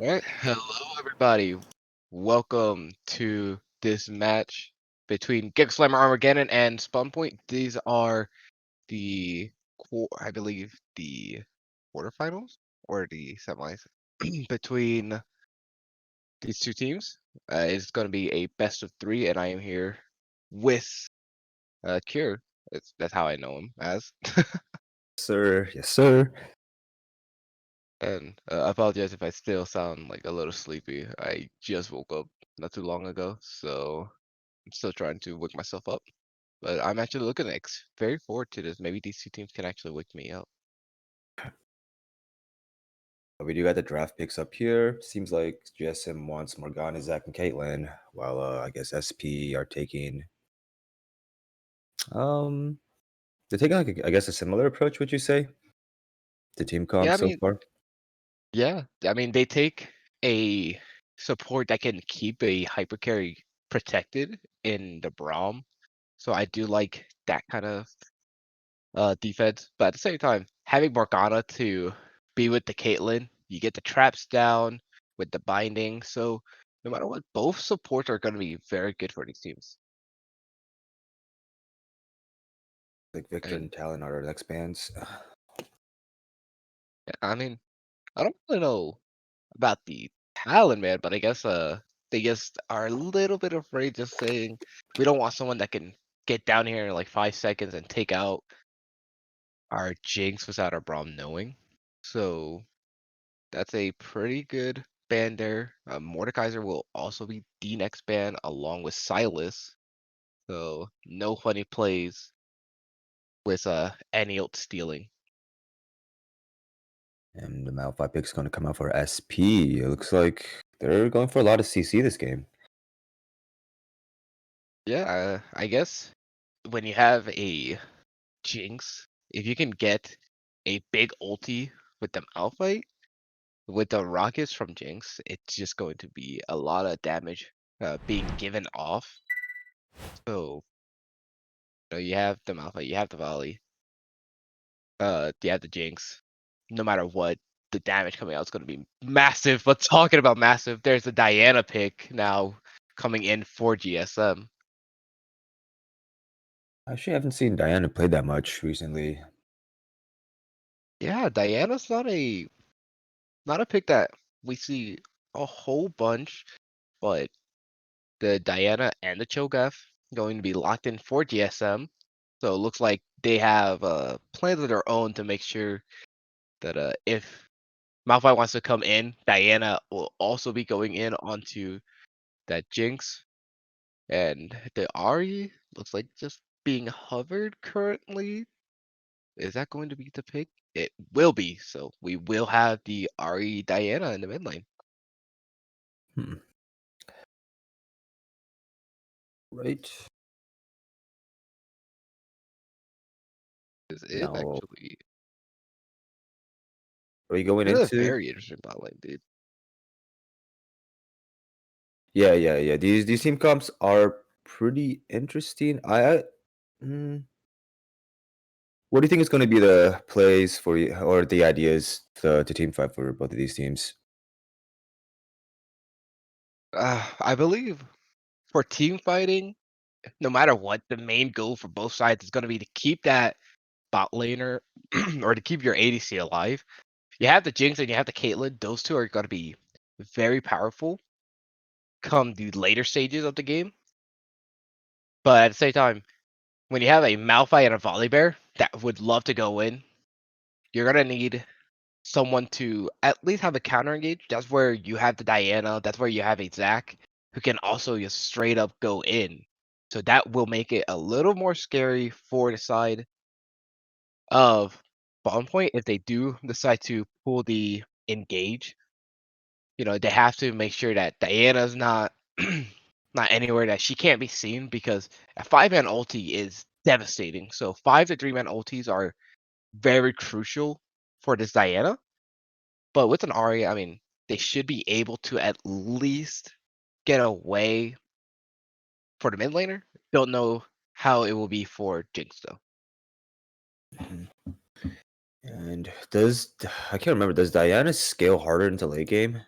All right, hello everybody. Welcome to this match between Gecko Armageddon and Spawn Point. These are the, I believe, the quarterfinals or the semis between these two teams. It's going to be a best of three, and I am here with Cure. That's how I know him as. Sir, yes, sir. And I apologize if I still sound like a little sleepy. I just woke up not too long ago, so I'm still trying to wake myself up. But I'm actually looking very forward to this. Maybe these two teams can actually wake me up. We do got the draft picks up here. Seems like GSM wants Morgana, Zach, and Caitlyn, while I guess SP are taking um they're taking like I guess a similar approach, would you say? The team Yeah, comp I so mean, far. yeah, I mean they take a support that can keep a hypercarry protected in the Braum. So I do like that kind of defense. But at the same time, having Morgana to be with the Caitlyn, you get the traps down with the binding. So no matter what, both supports are going to be very good for these teams. Like Victor And and Talon are our next bands. I mean, I don't really know about the talent, man, but I guess they just are a little bit afraid, just saying we don't want someone that can get down here in like 5 seconds and take out our Jinx without our Braum knowing. So that's a pretty good ban there. Mordekaiser will also be the next ban along with Silas. So no funny plays with any ult stealing. And the Malphite pick's gonna come out for SP. It looks like they're going for a lot of CC this game. Yeah, I guess when you have a Jinx, if you can get a big ulti with the Malphite, with the rockets from Jinx, it's just going to be a lot of damage being given off. So you have the Malphite, you have the volley, you have the Jinx. No matter what, the damage coming out is going to be massive. But talking about massive, there's a Diana pick now coming in for GSM. Actually, I haven't seen Diana play that much recently. Yeah, Diana's not a pick that we see a whole bunch, but the Diana and the Cho'Gath going to be locked in for GSM. So it looks like they have plans of their own to make sure that if Malphite wants to come in, Diana will also be going in onto that Jinx. And the Ari looks like just being hovered currently. Is that going to be the pick? It will be. So we will have the Ari Diana in the mid lane. Hmm. Right Is it now, actually? are we going This is a into? very interesting bot lane, dude. Yeah. These team comps are pretty interesting. Mm, what do you think is going to be the plays for you, or the ideas to team fight for both of these teams? I believe for team fighting, no matter what, the main goal for both sides is going to be to keep that bot laner or to keep your ADC alive. You have the Jinx and you have the Caitlyn. Those two are going to be very powerful come the later stages of the game. But at the same time, when you have a Malphite and a Volibear that would love to go in, you're going to need someone to at least have a counter engage. That's where you have the Diana. That's where you have a Zac who can also just straight up go in. So that will make it a little more scary for the side of Bottom Point if they do decide to pull the engage. They have to make sure that Diana's not not anywhere that she can't be seen because a 5-man ulti is devastating. So 5 to 3-man ultis are very crucial for this Diana. But with an Arya, I mean, they should be able to at least get away for the mid laner. Don't know how it will be for Jinx though. Mhm. And does I can't remember. Does Diana scale harder into late game?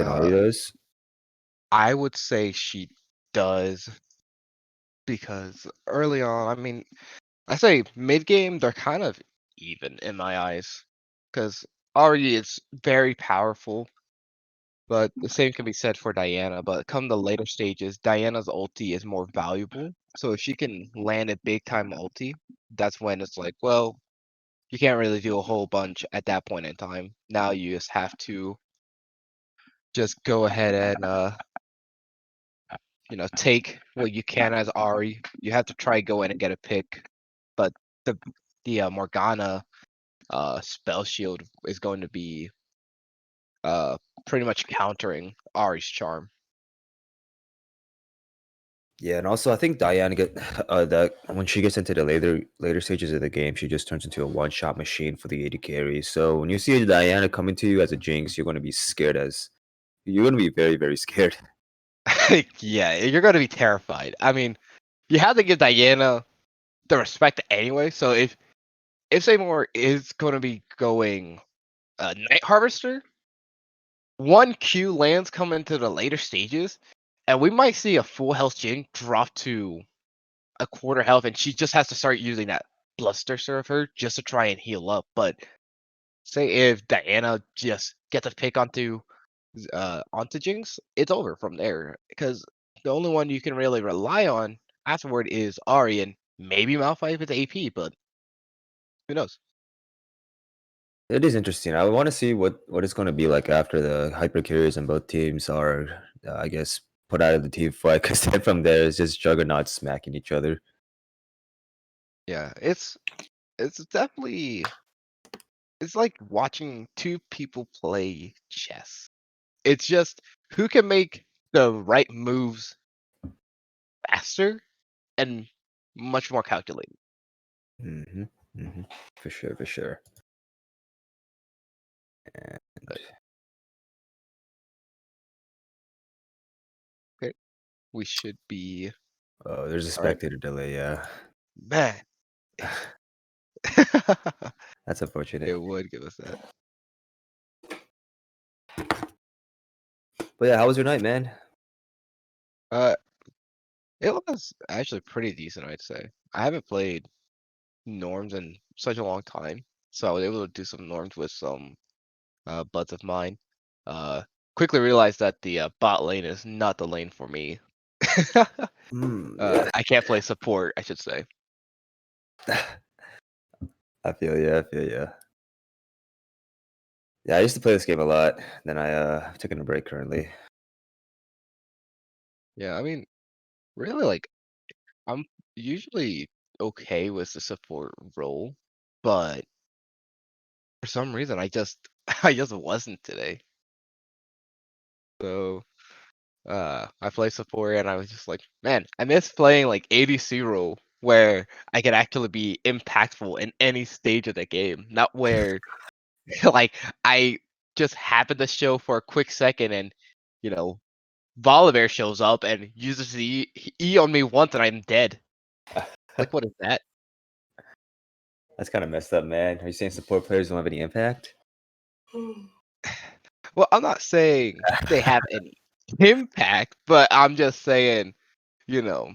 than Ari Uh, does? I would say she does because early on, I mean, I say mid game they're kind of even in my eyes because Ari is very powerful, but the same can be said for Diana. But come the later stages, Diana's ulti is more valuable. So if she can land a big time ulti, that's when it's like, well, you can't really do a whole bunch at that point in time. Now you just have to just go ahead and take what you can as Ari. You have to try go in and get a pick, but the Morgana spell shield is going to be uh pretty much countering Ari's charm. Yeah, and also I think Diana get that when she gets into the later stages of the game, she just turns into a one-shot machine for the AD carry. So when you see a Diana coming to you as a Jinx, you're gonna be very, very scared. Yeah, you're going to be terrified. I mean, you have to give Diana the respect anyway. So if Seymour is going to be going Night Harvester, one Q lands come into the later stages, and we might see a full health Jin drop to a quarter health, and she just has to start using that Bluster of her just to try and heal up. But say if Diana just gets a pick onto Jinx, it's over from there because the only one you can really rely on afterward is Ari and maybe Malphite with AP, but who knows? It is interesting. I want to see what it's going to be like after the hyper carriers and both teams are, I guess, put out of the team fight. Because then from there, it's just juggernauts smacking each other. Yeah, it's definitely it's like watching two people play chess. It's just who can make the right moves faster and much more calculated. hmm For sure, for sure. And But, okay, we should be oh, there's a all right, spectator delay. Yeah, man. that's unfortunate. It would give us that. But yeah, how was your night, man? Uh, it was actually pretty decent, I'd say. I haven't played norms in such a long time, so I was able to do some norms with some buds of mine. Uh, quickly realized that the bot lane is not the lane for me. Yeah. I can't play support, I should say. I feel you. I feel you. Yeah, I used to play this game a lot. Then I taking a break currently. Yeah, I mean, really, like I'm usually okay with the support role, but for some reason I just wasn't today. So I play support and I was just like, man, I miss playing like ADC role where I could actually be impactful in any stage of the game, not where like I just happen to show for a quick second and you know Volibear shows up and uses the E on me once and I'm dead. Like what is that? That's kind of messed up, man. Are you saying support players don't have any impact? Well, I'm not saying they have any impact, but I'm just saying, you know,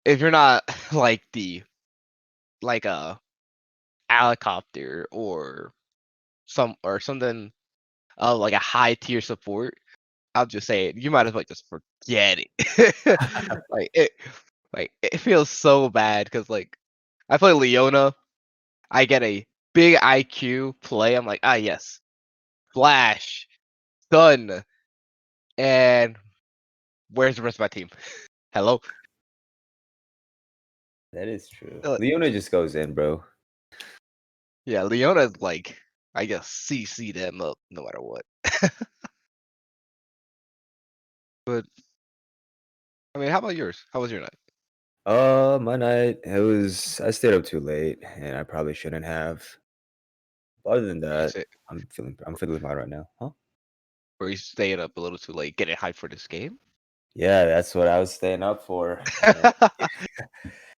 if you're not like like a helicopter or something like a high tier support, I'll just say it. You might as well just forget it. like it, it feels so bad because like I play Leona, I get a big IQ play. I'm like, ah yes, flash, done, and where's the rest of my team? Hello. That is true. Uh, Leona just goes in, bro. Yeah, Leona's like, I guess CC them up no matter what. But I mean, how about yours? How was your night? My night, I stayed up too late and I probably shouldn't have. Other than You that, say, I'm feeling fine right now. Huh? or you staying up a little too late, getting hyped for this game? Yeah, that's what I was staying up for. And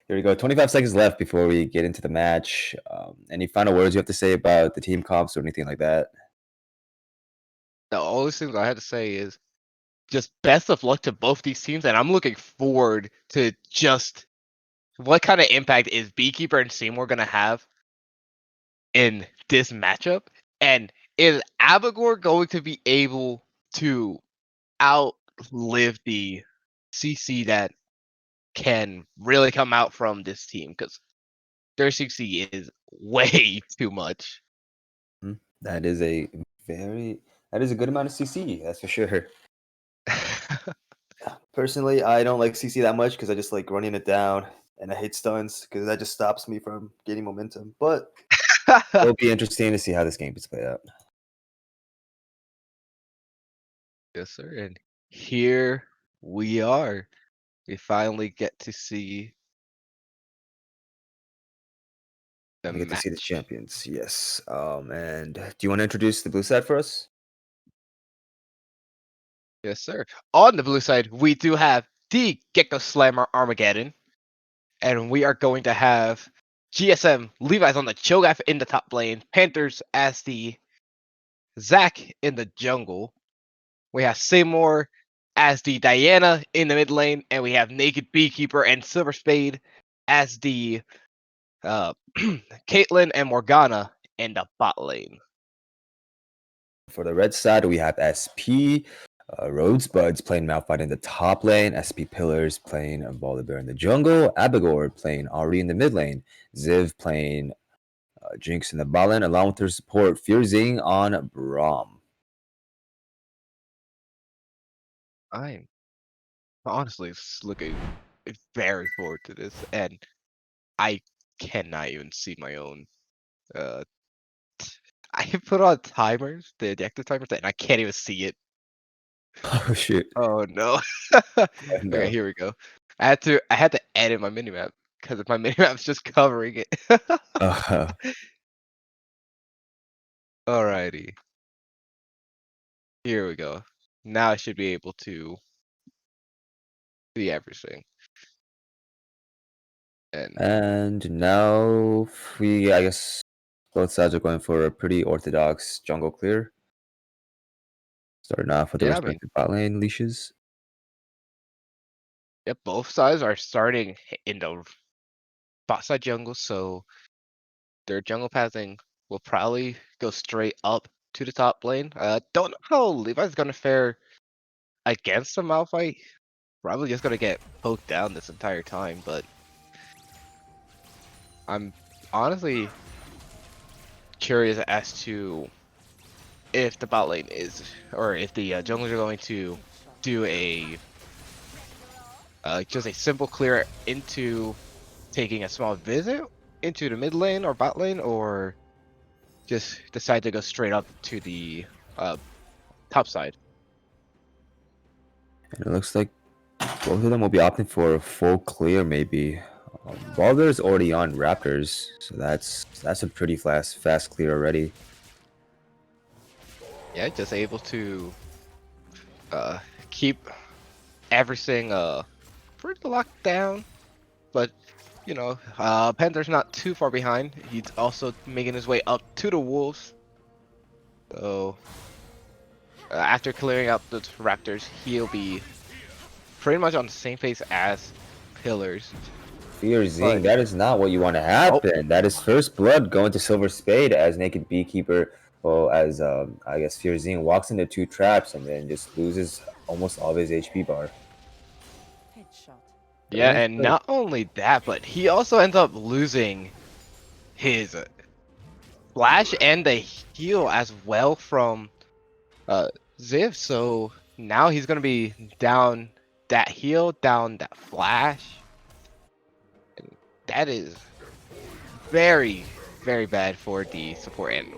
here we go. 25 seconds left before we get into the match. Any final words you have to say about the team comps or anything like that? the only thing I had to say is just best of luck to both these teams, and I'm looking forward to just what kind of impact is Beekeeper and Seymour gonna have in this matchup, and is Abagor going to be able to outlive the CC that can really come out from this team? Because their CC is way too much. That is a that is a good amount of CC, that's for sure. Personally, I don't like CC that much because I just like running it down and I hate stuns because that just stops me from gaining momentum. But it'll be interesting to see how this game is played out. Yes, sir. And here we are. We finally get to see the We get to see the match. champions, yes. And do you want to introduce the blue side for us? Yes, sir. On the blue side, we do have the Gecko Slammer Armageddon, and we are going to have GSM Levi's on the Cho'Gath in the top lane, Panthers as the Zac in the jungle. We have Seymour as the Diana in the mid lane, and we have Naked Beekeeper and Silver Spade as the uh, Caitlyn and Morgana in the bot lane. For the red side, we have SP, Rosebuds playing Malphite in the top lane, SP Pillars playing Volibear in the jungle, Abigor playing Ari in the mid lane, Ziv playing Jinx in the bot lane, along with her support Fearzing on Braum. I'm honestly looking very forward to this, and I cannot even see my own. Uh, I have put on timers, the active timers, and I can't even see it. Oh shoot! Oh no. Okay, No. here we go. I had to edit my minimap because my minimap's just covering it. Uh, Alrighty, here we go. Now I should be able to see everything. And and now I guess both sides are going for a pretty orthodox jungle clear. Starting off with the yeah, I mean, respective bot lane leashes. yeah, both sides are starting in the bot side jungle, so their jungle pathing will probably go straight up to the top lane. Don't know how Levi's gonna fare against the Malphite. Probably just gonna get poked down this entire time, but I'm honestly curious as to if the bot lane is, or if the junglers are going to do a just a simple clear into taking a small visit into the mid lane or bot lane, or just decide to go straight up to the uh, top side. And it looks like both of them will be opting for a full clear, maybe. Balder's already on Raptors, so that's a pretty fast clear already. Yeah, just able to uh, keep everything pretty locked down. But Panther's not too far behind. He's also making his way up to the Wolves. So after clearing out the Raptors, he'll be pretty much on the same pace as Pillars. Fear But Zing, that is not what you want to oh, happen. That is first blood going to Silver Spade as Naked Beekeeper. Well, as I guess Fear Zing walks into two traps and then just loses almost all of his HP bar. But it yeah, looks and like not only that, but he also ends up losing his flash and the heal as well from uh Ziv. So now he's gonna be down that heal, down that flash. And that is very, very bad for the support end.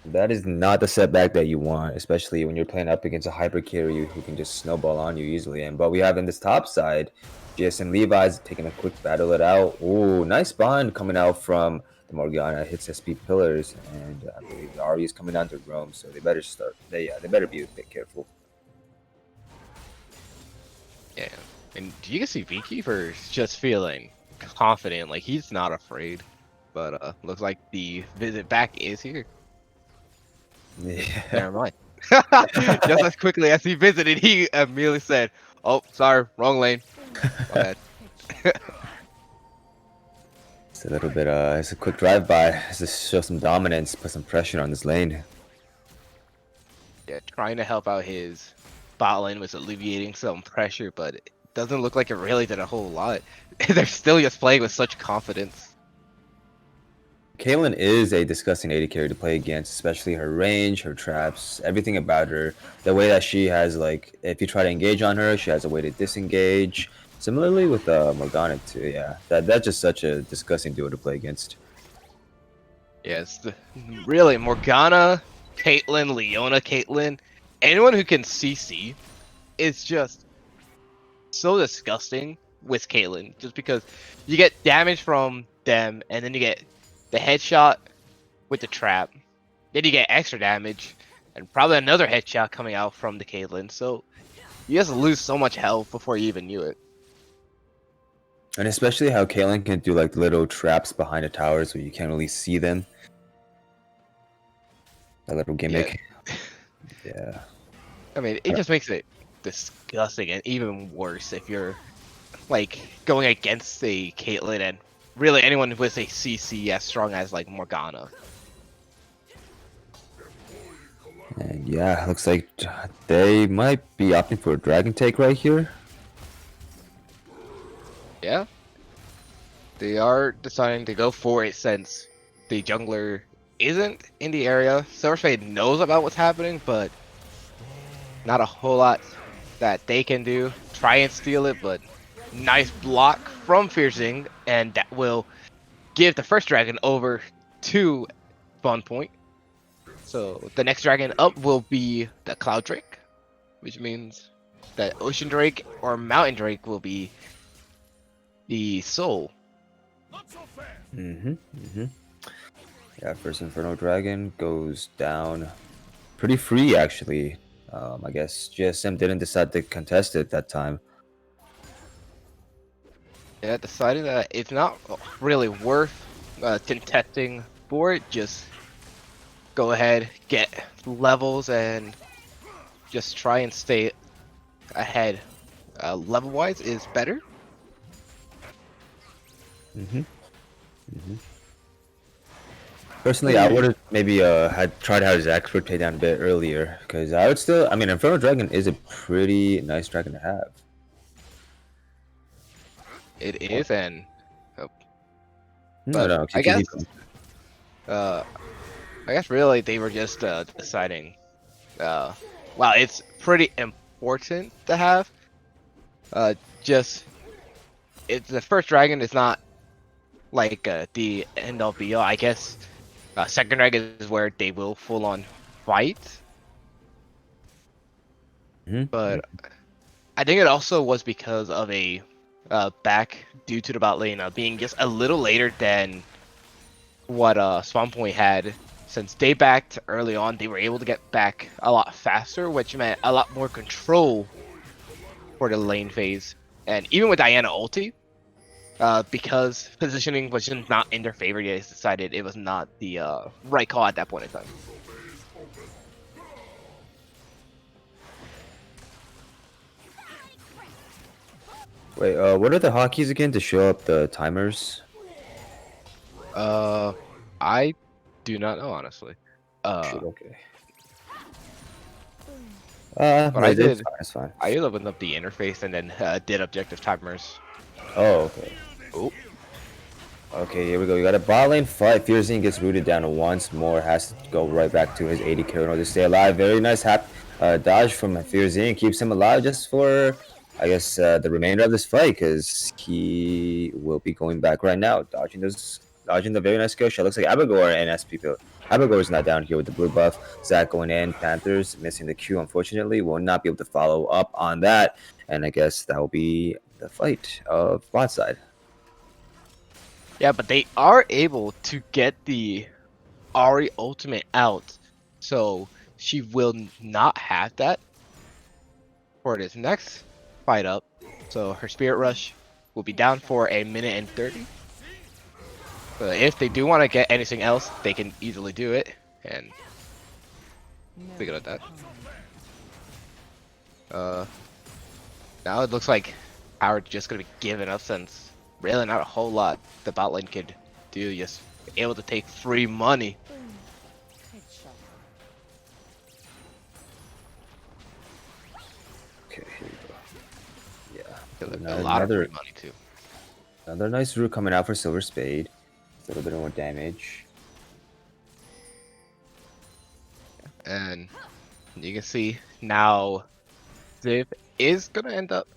that is not the setback that you want, especially when you're playing up against a hyper carry who can just snowball on you easily. And but we have in this top side, Jason Levi's taking a quick battle it out. Ooh, nice bond coming out from the Morgana, hits SP pillars, and I believe Ari is coming down to Rome, so they better start. They better be a bit careful. Yeah. And you can see Beekeeper's just feeling confident, like he's not afraid. But looks like the visit back is here. Yeah. Never mind. Just as quickly as he visited, he immediately said, "Oh, sorry, wrong lane. My bad." It's a little bit, it's a quick drive-by. Just show some dominance, put some pressure on this lane. Yeah, trying to help out his bot lane was alleviating some pressure, but it doesn't look like it really did a whole lot. They're still just playing with such confidence. Caitlyn is a disgusting AD carry to play against, especially her range, her traps, everything about her. The way that she has, like, if you try to engage on her, she has a way to disengage. Similarly with Morgana too, yeah. That's just such a disgusting duo to play against. Yes, really, Morgana, Caitlyn, Leona, Caitlyn, anyone who can CC is just so disgusting with Caitlyn, just because you get damage from them, and then you get the headshot with the trap, then you get extra damage, and probably another headshot coming out from the Caitlyn. So you just lose so much health before you even knew it. And especially how Caitlyn can do like little traps behind the towers where you can't really see them. That little Yeah, gimmick. Yeah. I mean, it just makes it disgusting and even worse if you're like going against a Caitlyn and really anyone with a CC as strong as like Morgana. And yeah, looks like they might be opting for a dragon take right here. Yeah, they are deciding to go for it since the jungler isn't in the area. Silverspade knows about what's happening, but not a whole lot that they can do. Try and steal it, but nice block from Fierzing, and that will give the first dragon over to spawn point. So the next dragon up will be the Cloud Drake, which means that Ocean Drake or Mountain Drake will be the soul. Yeah, first Inferno Dragon goes down pretty free actually. I guess GSM didn't decide to contest it that time. Yeah, deciding that it's not really worth contesting for it. Just go ahead, get levels, and just try and stay ahead. Level wise is better. Personally, I would have maybe had tried out his expert takedown a bit earlier because I would still. I mean, Inferno Dragon is a pretty nice dragon to have. It is, and No, but no, I keep guess going. uh, I guess really they were just deciding. Wow, it's pretty important to have. Just it's the first dragon is not like the end all be all. I guess second dragon is where they will full on fight. But I think it also was because of a back due to the bot lane being just a little later than what Spawn Point had. Since they backed early on, they were able to get back a lot faster, which meant a lot more control for the lane phase. And even with Diana ulti, because positioning was just not in their favor, they decided it was not the right call at that point in time. Wait, what are the hotkeys again to show up the timers? I do not know honestly. Shoot, okay. But I It's did. fine, it's fine. I just opened up the interface and then did objective timers. Oh, okay. Oh, Okay, here we go. We got a bot lane fight. Fierzing gets rooted down once more. Has to go right back to his 80 kill in order to stay alive. Very nice dodge from Fierzing. Keeps him alive just for, I guess, the remainder of this fight because he will be going back right now. Dodging the very nice kill shot. Looks like Abagor and SP. Abagor is not down here with the blue buff. Zach going in. Panthers missing the Q, unfortunately. Will not be able to follow up on that. And I guess that will be the fight of bot side. yeah, but they are able to get the Ari ultimate out, so she will not have that for this next fight up. So her Spirit Rush will be down for a minute and 30. So if they do want to get anything else, they can easily do it. And Speaking of that, now it looks like Howard's just gonna be giving up since really not a whole lot the bot lane could do. Just able to take free money. Okay, here we go. Yeah, A lot of another free money too. another nice root coming out for Silver Spade. A little bit more damage. And you can see now Ziv is gonna end up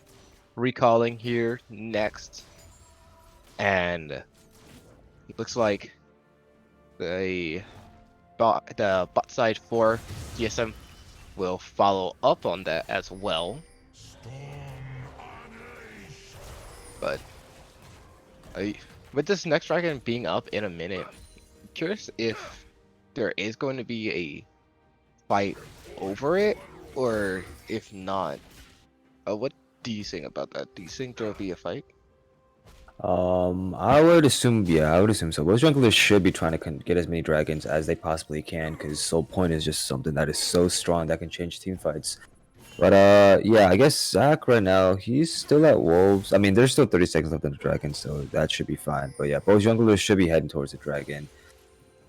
recalling here next, and it looks like the bot side for GSM will follow up on that as well. But with this next dragon being up in a minute, I'm curious if there is going to be a fight over it, or if not. What do you think about that? Do you think there'll be a fight? I would assume, yeah, I would assume so. Both junglers should be trying to get as many dragons as they possibly can, because Soul Point is just something that is so strong that can change team fights. But yeah, I guess Zach right now, he's still at Wolves. I mean, there's still 30 seconds left in the dragon, so that should be fine. But yeah, both junglers should be heading towards the dragon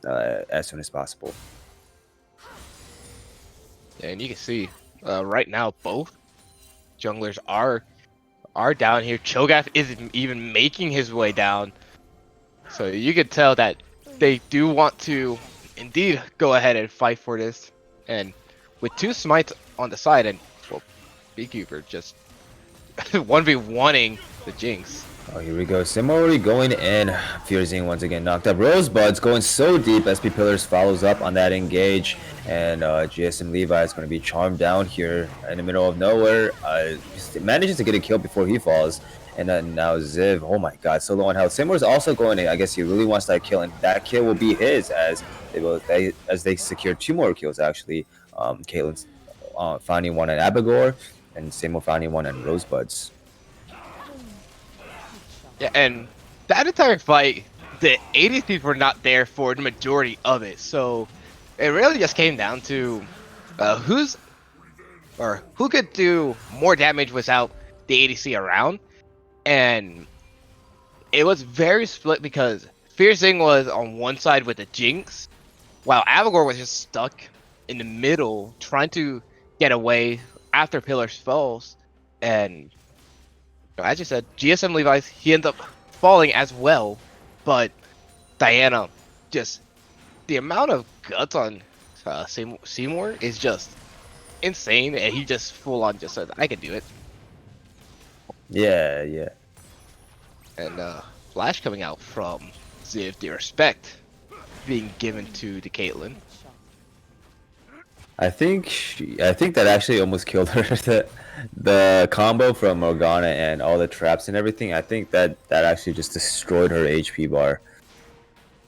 as soon as possible. And you can see right now both junglers are down here. Cho'Gath isn't even making his way down, so you can tell that they do want to indeed go ahead and fight for this. And with two smites on the side, and well, Beekeeper just 1v1ing the Jinx. Oh, here we go. Sim already going in. Fusing once again knocked up. Rosebud's going so deep. SP Pillars follows up on that engage. And GSM Levi is going to be charmed down here in the middle of nowhere. Manages to get a kill before he falls. And then now Ziv, oh my god, so low on health. Simmer's also going in. I guess he really wants that kill. And that kill will be his as they secure 2 more kills actually. Caitlin's finding one at Abagor. And Simmer finding one at Rosebuds. Yeah, and that entire fight, the ADCs were not there for the majority of it, so it really just came down to who could do more damage without the ADC around, and it was very split because Fiercing was on one side with the Jinx, while Avagor was just stuck in the middle trying to get away after Pillars falls, and as you said, GSM Levi's, he ends up falling as well, but Diana, just the amount of guts on Seymour is just insane, and he just full on just said, I can do it. Yeah, yeah. And Flash coming out from Ziv, the respect being given to the Caitlyn. I think that actually almost killed her. The combo from Morgana and all the traps and everything. I think that actually just destroyed her HP bar.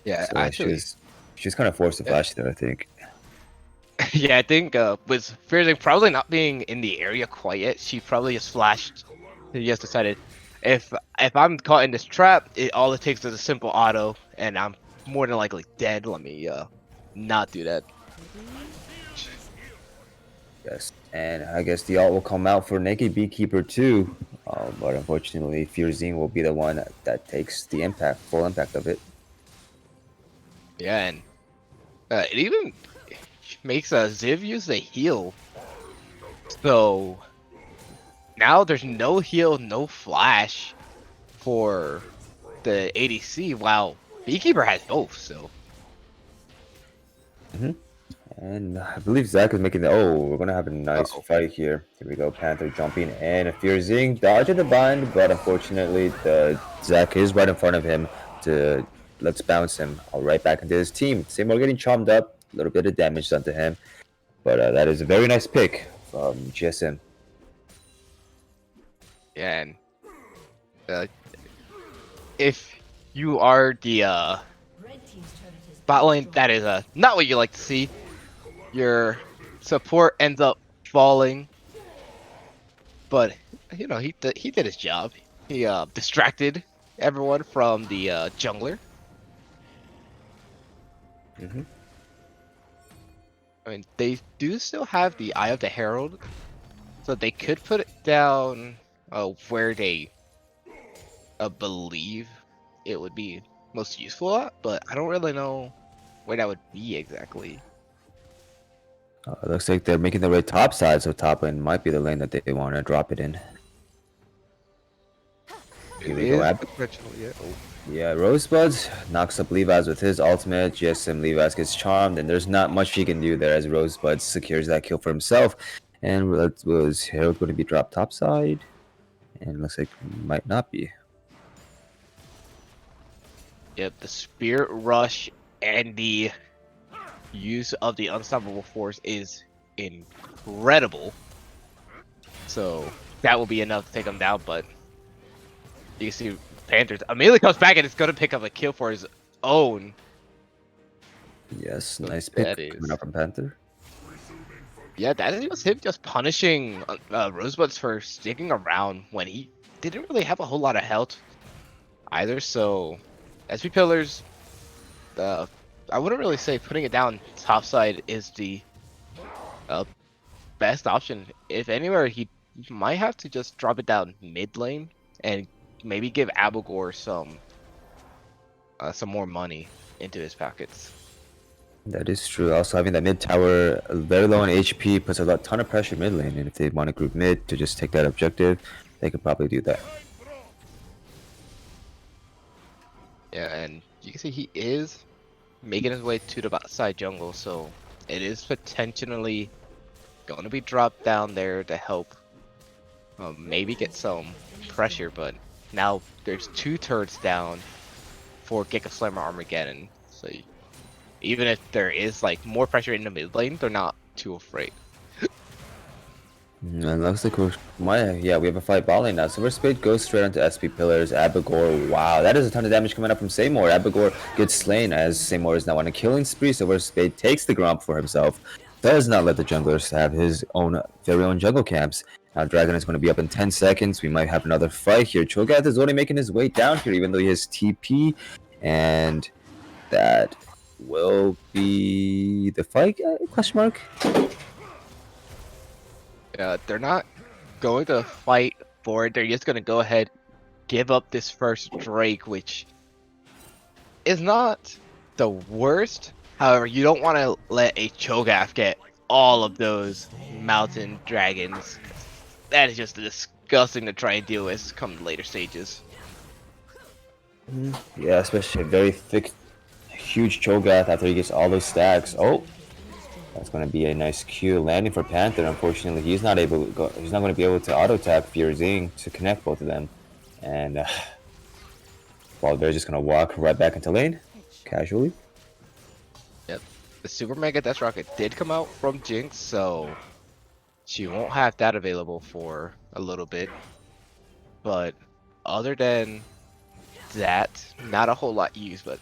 Yeah, So actually, she's kind of forced to flash there, I think. yeah, I think with Fiercing probably not being in the area quite yet, she probably just flashed. She just decided, if I'm caught in this trap, all it takes is a simple auto, and I'm more than likely dead. Let me not do that. Yes, and I guess the ult will come out for Naked Beekeeper too, but unfortunately, Fierzine will be the one that takes the full impact of it. Yeah, and it even makes Ziv use the heal. So now there's no heal, no flash for the ADC, while Beekeeper has both. So. And I believe Zach is making the. Oh, we're gonna have a nice fight here. Here we go, Panther jumping in. Fierzing dodging the bind, but unfortunately, the Zach is right in front of him. Let's bounce him all right back into his team. Seymour getting chommed up, a little bit of damage done to him, but that is a very nice pick from GSM. Yeah, and if you are the bot lane, that is not what you like to see. Your support ends up falling, but you know he did his job. He distracted everyone from the jungler. I mean, they do still have the Eye of the Herald, so they could put it down where they believe it would be most useful at, but I don't really know where that would be exactly. Looks like they're making their way top side, so top lane might be the lane that they want to drop it in. Here It we go, is Ab. potentially, yeah. Oh, Yeah, Rosebuds knocks up Levi's with his ultimate. GSM Levi's gets charmed, and there's not much he can do there as Rosebuds secures that kill for himself. And was Herald going to be dropped topside? And looks like might not be. yep, the Spirit Rush and the use of the Unstoppable Force is incredible. So that will be enough to take him down, but you can see Panthers immediately comes back and it's going to pick up a kill for his own. Yes, So nice pick that coming is. up from Panther. Yeah, that was him just punishing Rosebuds for sticking around when he didn't really have a whole lot of health either. So, SP Pillars, I wouldn't really say putting it down topside is the uh, best option. If anywhere, he might have to just drop it down mid lane and maybe give Abelgor some more money into his pockets. That is true. Also, having that mid tower very low on HP puts a ton of pressure mid lane, and if they want to group mid to just take that objective, they could probably do that. Yeah, and you can see he is making his way to the side jungle, so it is potentially going to be dropped down there to help maybe get some pressure, but now there's 2 turrets down for Gecko Slammer Armageddon, so even if there is like more pressure in the mid lane, they're not too afraid. And looks like we have a fight bot lane now. Silver Spade goes straight onto SP Pillars. Abegor, wow, that is a ton of damage coming up from Seymour. Abegor gets slain as Seymour is now on a killing spree. Silver Spade takes the gromp for himself. Does not let the junglers have his own very own jungle camps. Now Dragon is going to be up in 10 seconds. We might have another fight here. Cho'Gath is already making his way down here, even though he has TP. And that will be the fight, question mark? They're not going to fight for it. They're just going to go ahead, give up this first Drake, which is not the worst. However, you don't want to let a Cho'Gath get all of those mountain dragons. That is just disgusting to try and deal with come later stages. Yeah, especially a very thick, huge Cho'Gath after he gets all those stacks. Oh, that's going to be a nice Q landing for Panther. Unfortunately, he's not going to be able to auto tap Fear Zing to connect both of them, and Bear's just going to walk right back into lane casually. Yep, the Super Mega Death Rocket did come out from Jinx, so she won't have that available for a little bit. But other than that, not a whole lot used, but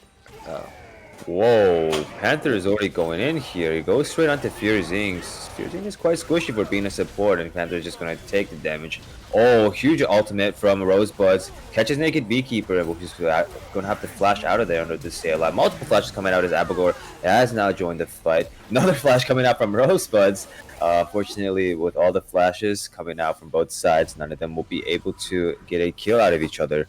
Whoa, Panther is already going in here. He goes straight onto Fear Zing. Fear Zing is quite squishy for being a support, and Panther is just going to take the damage. Oh, huge ultimate from Rosebuds. Catches Naked Beekeeper, which is going to have to flash out of there under the sail. Multiple flashes coming out as Abegor has now joined the fight. Another flash coming out from Rosebuds. Fortunately, with all the flashes coming out from both sides, none of them will be able to get a kill out of each other.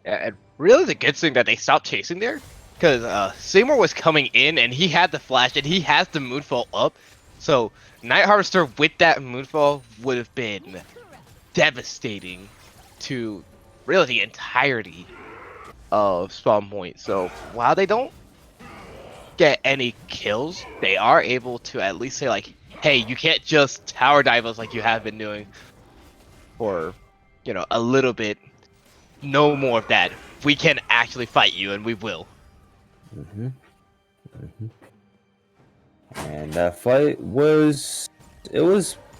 and really the good thing that they stopped chasing there, because Seymour was coming in and he had the flash and he has the Moonfall up, so Night Harvester with that Moonfall would have been devastating to really the entirety of Spawn Point. So while they don't get any kills, they are able to at least say like, hey, you can't just tower dive us like you have been doing for, a little bit. No more of that. We can actually fight you, and we will. And that fight was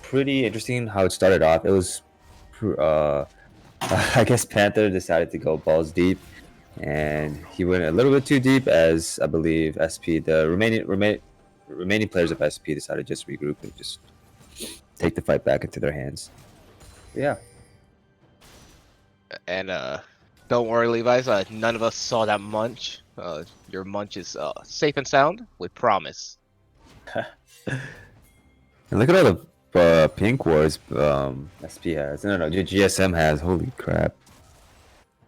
pretty interesting how it started off. It was I guess Panther decided to go balls deep, and he went a little bit too deep as I believe the remaining players of SP decided to just regroup and just take the fight back into their hands. Yeah. And don't worry, Levi's. None of us saw that munch. Your munch is safe and sound. We promise. And look at all the pink wards SP has. No, GSM has. Holy crap.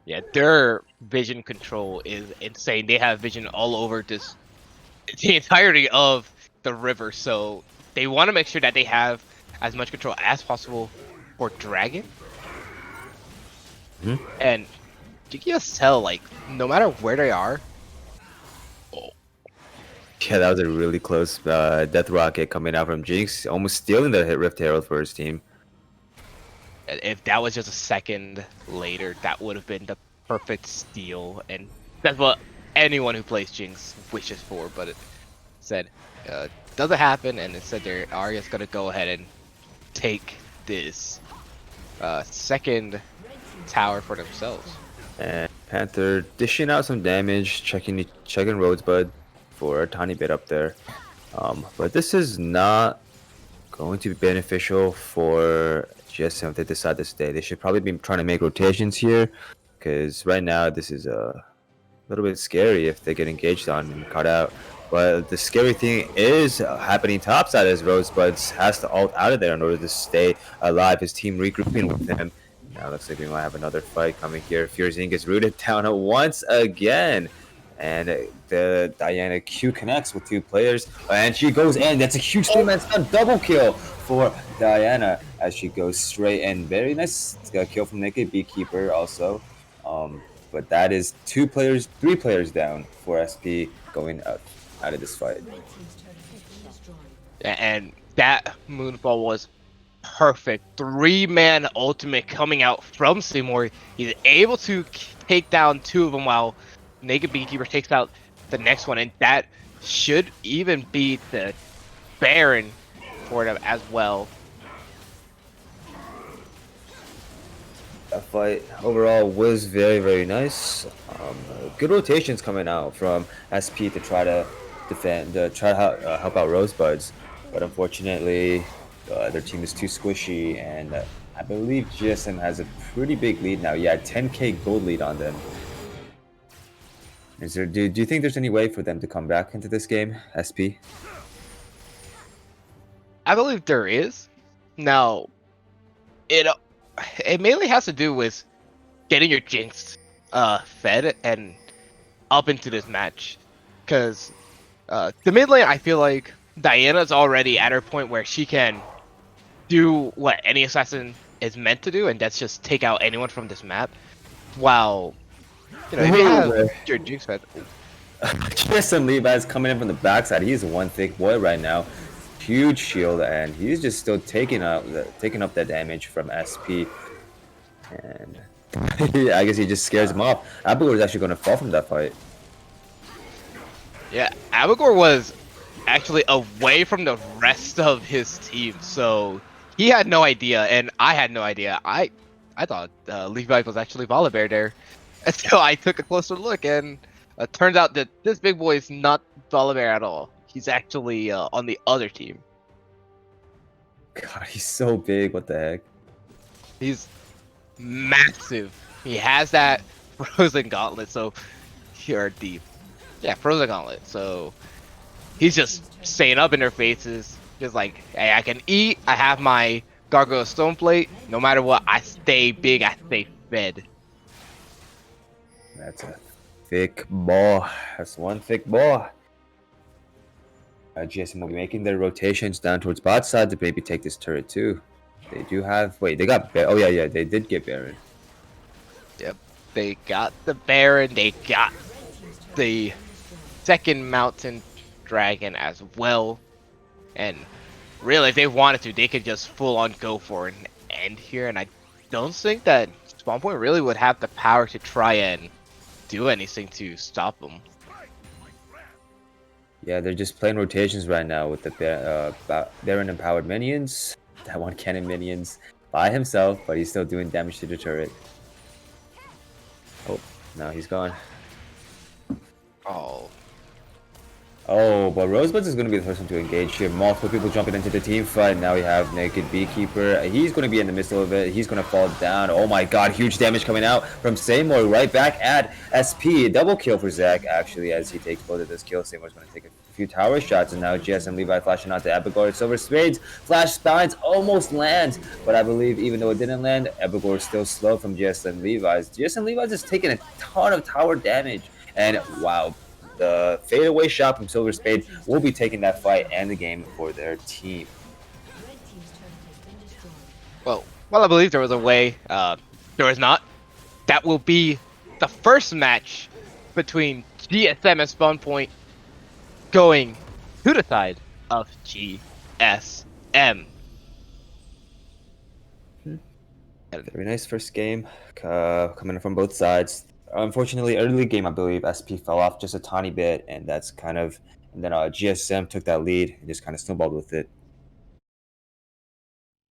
Yeah, their vision control is insane. They have vision all over this the entirety of the river, so they want to make sure that they have as much control as possible for Dragon. And you can just tell, like, no matter where they are. Oh, Yeah, that was a really close death rocket coming out from Jinx, almost stealing the hit Rift Herald for his team. if that was just a second later, that would have been the perfect steal, and that's what anyone who plays Jinx wishes for. But it said doesn't happen, and instead their Arya's gonna go ahead and take this second tower for themselves. And Panther dishing out some damage, checking Rosebud for a tiny bit up there. But this is not going to be beneficial for GSM if they decide to stay. They should probably be trying to make rotations here, because right now this is a little bit scary if they get engaged on and caught out. But the scary thing is happening topside as Rosebuds has to ult out of there in order to stay alive. His team regrouping with him. Now looks like we might have another fight coming here. Fierzine gets rooted down once again. And the Diana Q connects with two players. And she goes in. That's a huge 3-man stun double kill for Diana as she goes straight in. Very nice kill from Naked Beekeeper also. But that is 3 players down for SP going out of this fight. And that moonfall was perfect. 3-man ultimate coming out from Seymour. He's able to take down 2 of them while Naked Beekeeper takes out the next one, and that should even beat the Baron for them as well. That fight overall was very nice. Good rotations coming out from SP to try to defend, help out Rosebuds, but unfortunately their team is too squishy, and I believe GSM has a pretty big lead now. Yeah, 10k gold lead on them. Do you think there's any way for them to come back into this game, SP? I believe there is. Now, it mainly has to do with getting your Jinx fed and up into this match, because the mid lane, I feel like Diana's already at her point where she can do what any assassin is meant to do, and that's just take out anyone from this map. While, you know, if you have your Jinx fed. GSM Levi's coming in from the backside. He's one thick boy right now. Huge shield, and he's just still taking up that damage from SP. And I guess he just scares him off. Abelor is actually going to fall from that fight. Yeah, Abelor was actually away from the rest of his team, so he had no idea, and I had no idea. I thought Levi was actually Volibear there, and so I took a closer look, and turns out that this big boy is not Volibear at all. He's actually on the other team. God, he's so big. What the heck? He's massive. He has that frozen gauntlet, so here deep. Yeah, frozen gauntlet. So he's just staying up in their faces, just like, hey, I can eat. I have my Gargoyle Stone Plate. No matter what, I stay big. I stay fed. That's a thick ball. That's one thick ball. GSM will be making their rotations down towards bot side to maybe take this turret too. They do have. Wait, they got. Oh yeah, they did get Baron. Yep, they got the Baron. They got the second Mountain Dragon as well. And really, if they wanted to, they could just full on go for an end here. And I don't think that Spawn Point really would have the power to try and do anything to stop them. Yeah, they're just playing rotations right now with the Baron empowered minions. That one cannon minions by himself, but he's still doing damage to the turret. Oh, now he's gone. Oh, but Rosebuds is going to be the first one to engage here. Multiple people jumping into the team fight. Now we have Naked Beekeeper. He's going to be in the middle of it. He's going to fall down. Oh my god, huge damage coming out from Seymour right back at SP. Double kill for Zach, actually, as he takes both of those kills. Seymour's going to take a few tower shots, and now GSM Levi flashing out to Epigore. Silver Spades, Flash Spines almost lands, but I believe even though it didn't land, Epigore is still slow from GSM Levi's. GSM Levi's is taking a ton of tower damage, and wow, the fadeaway shot from Silver Spade will be taking that fight and the game for their team. Well, I believe there was a way. There was not. That will be the first match between GSM and Spawn Point going to the side of GSM. Very nice first game coming from both sides. Unfortunately, early game, I believe SP fell off just a tiny bit, and that's kind of. And then GSM took that lead and just kind of snowballed with it.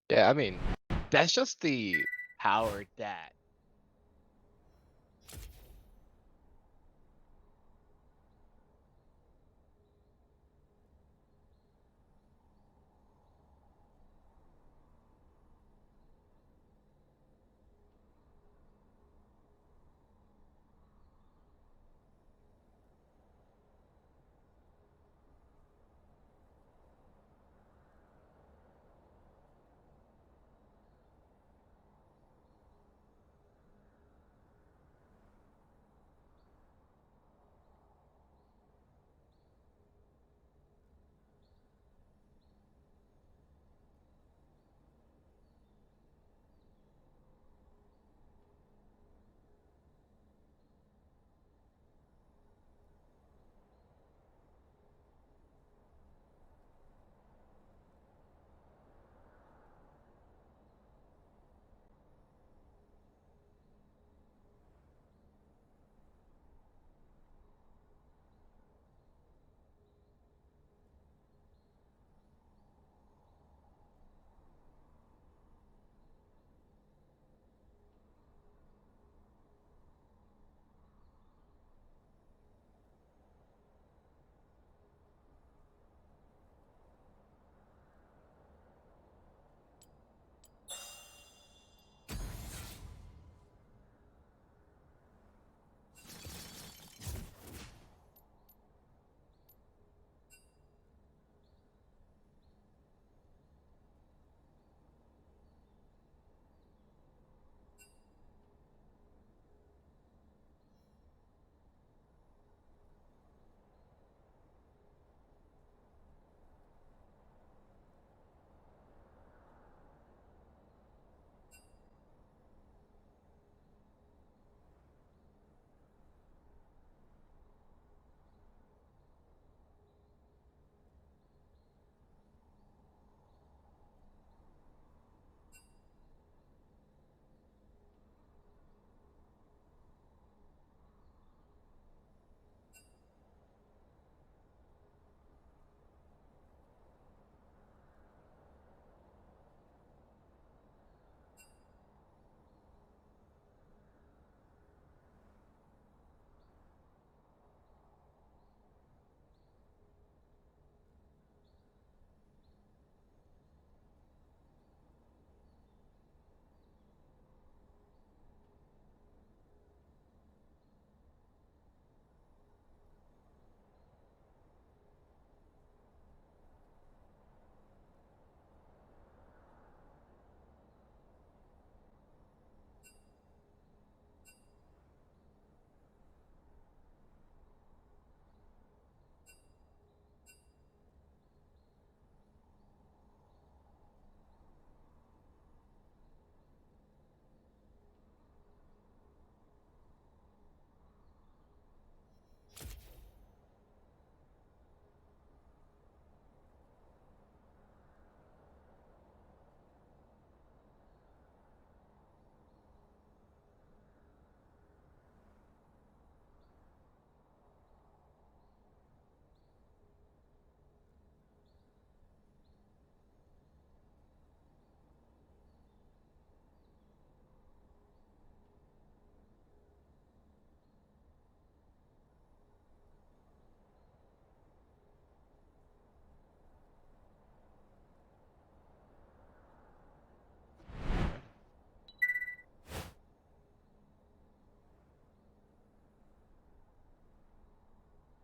Yeah, I mean, that's just the power that.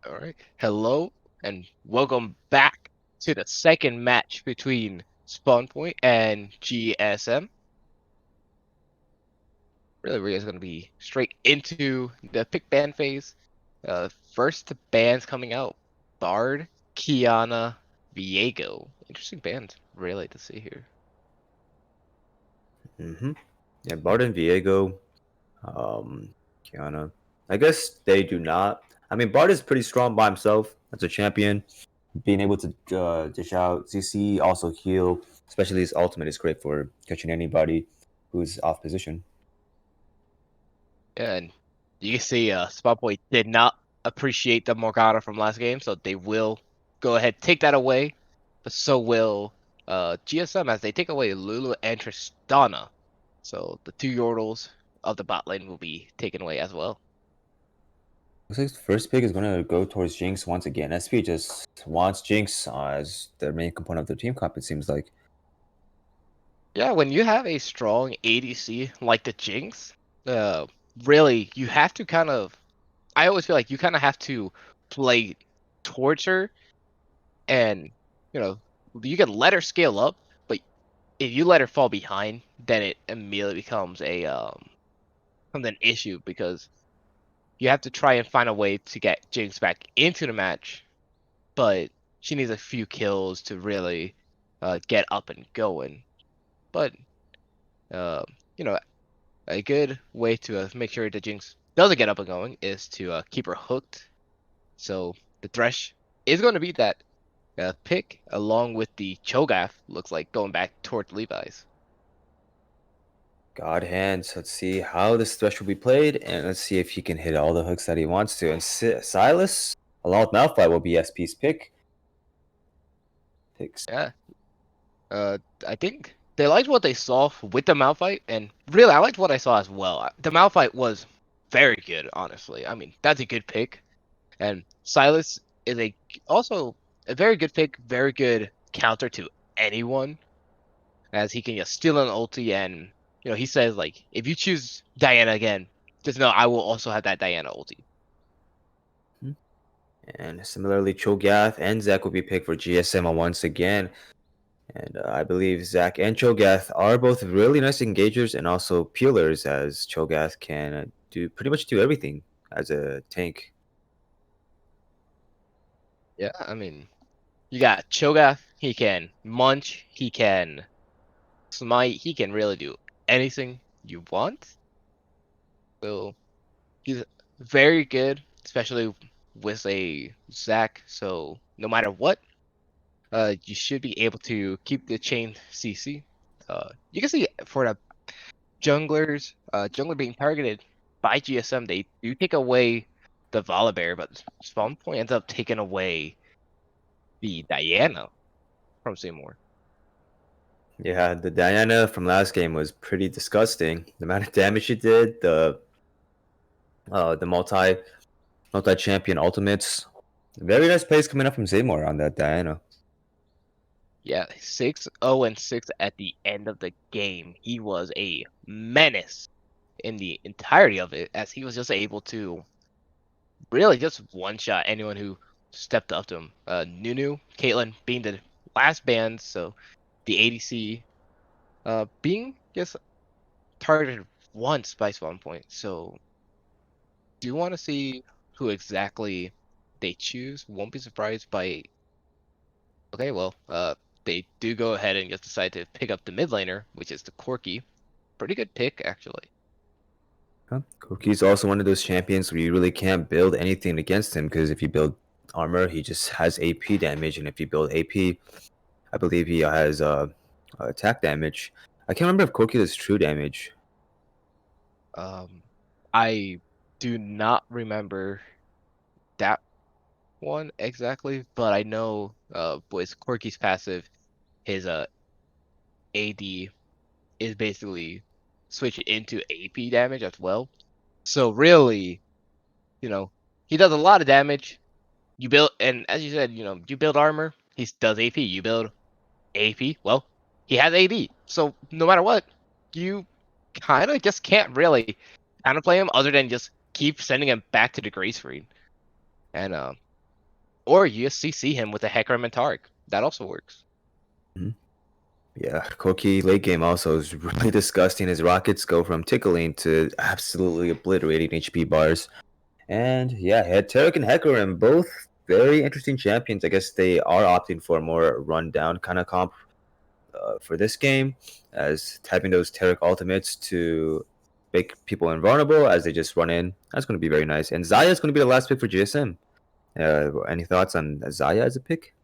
All right. Hello, and welcome back to the second match between Spawn Point and GSM. Really, we're just going to be straight into the pick band phase. First bands coming out: Bard, Kiana, Viego. Interesting band, really, to see here. Mm-hmm. Yeah, Barden Viego, Kiana. I guess they do not. I mean, Bard is pretty strong by himself as a champion. Being able to dish out CC, also heal, especially his ultimate is great for catching anybody who's off position. Yeah, and you can see Spawn Point did not appreciate the Morgana from last game, so they will go ahead take that away. But so will GSM as they take away Lulu and Tristana. So the two Yordles of the bot lane will be taken away as well. Looks like the first pick is going to go towards Jinx once again. SP just wants Jinx as their main component of their team comp, it seems like. Yeah, when you have a strong ADC like the Jinx, uh, really you have to kind of. I always feel like you kind of have to play towards her, and you know you can let her scale up, but if you let her fall behind, then it immediately becomes an issue because you have to try and find a way to get Jinx back into the match, but she needs a few kills to really get up and going. But uh, you know, a good way to make sure that Jinx doesn't get up and going is to keep her hooked. So the Thresh is going to be that pick along with the Cho'Gath. Looks like going back towards Levi's. God hands. Let's see how this thresh will be played, and let's see if he can hit all the hooks that he wants to. And Silas, along with Malphite, will be SP's pick. Picks. Yeah, Uh, I think they liked what they saw with the Malphite, and really, I liked what I saw as well. The Malphite was very good, honestly. I mean, that's a good pick, and Silas is also a very good pick, very good counter to anyone, as he can just steal an ulti, and he says like, if you choose Diana again, just know I will also have that Diana ulti. And similarly, Cho'Gath and Zach will be picked for GSM once again. And I believe Zach and Cho'Gath are both really nice engagers and also peelers, as Cho'Gath can do pretty much do everything as a tank. Yeah, I mean, you got Cho'Gath, he can munch, he can smite, he can really do anything you want. So he's very good, especially with a Zac. So no matter what, you should be able to keep the chain CC. You can see for the junglers, jungler being targeted by GSM, they do take away the Volibear, but Spawn Point ends up taking away the Diana from Seymour. Yeah, the Diana from last game was pretty disgusting. The amount of damage she did, the multi champion ultimates. Very nice plays coming up from Zaymore on that Diana. Yeah, 6-0-6 at the end of the game. He was a menace in the entirety of it, as he was just able to really just one shot anyone who stepped up to him. Nunu, Caitlyn being the last band, so the ADC being just targeted once by Spawn Point. So do you want to see who exactly they choose? Won't be surprised by. Okay, well, they do go ahead and just decide to pick up the mid laner, which is the Corki. Pretty good pick, actually. Huh? Koki's also one of those champions where you really can't build anything against him, because if you build armor, he just has AP damage, and if you build AP, I believe he has attack damage. I can't remember if Koki does true damage. Um, I do not remember that one exactly, but I know with Corky's passive, his AD is basically switched into AP damage as well. So really, you know, he does a lot of damage. You build, and as you said, you build armor, he does AP. You build AP, well, he has AD. So no matter what, you kind of just can't really counterplay him other than just keep sending him back to the gray screen. And Or you just CC him with a Hecarim and Tark. That also works. Yeah, Koki late game also is really disgusting. His rockets go from tickling to absolutely obliterating HP bars. And yeah, he had Tarek and Hecarim, both very interesting champions. I guess they are opting for a more rundown kind of comp for this game, as having those Tarek ultimates to make people invulnerable as they just run in. That's going to be very nice. And Zaya is going to be the last pick for GSM. Any thoughts on Zaya as a pick?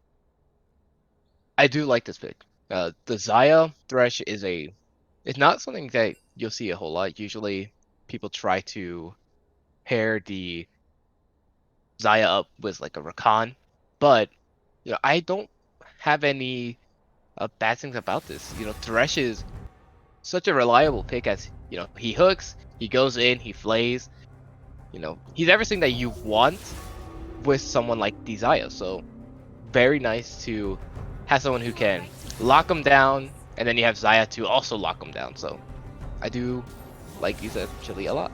I do like this pick. The Zaya Thresh it's not something that you'll see a whole lot. Usually people try to pair the Zaya up with like a Rakan, but I don't have any bad things about this. Thresh is such a reliable pick as he hooks, he goes in, he flays. He's everything that you want with someone like Desire. So very nice to have someone who can lock him down, and then you have Zaya to also lock him down. So I do like these actually a lot.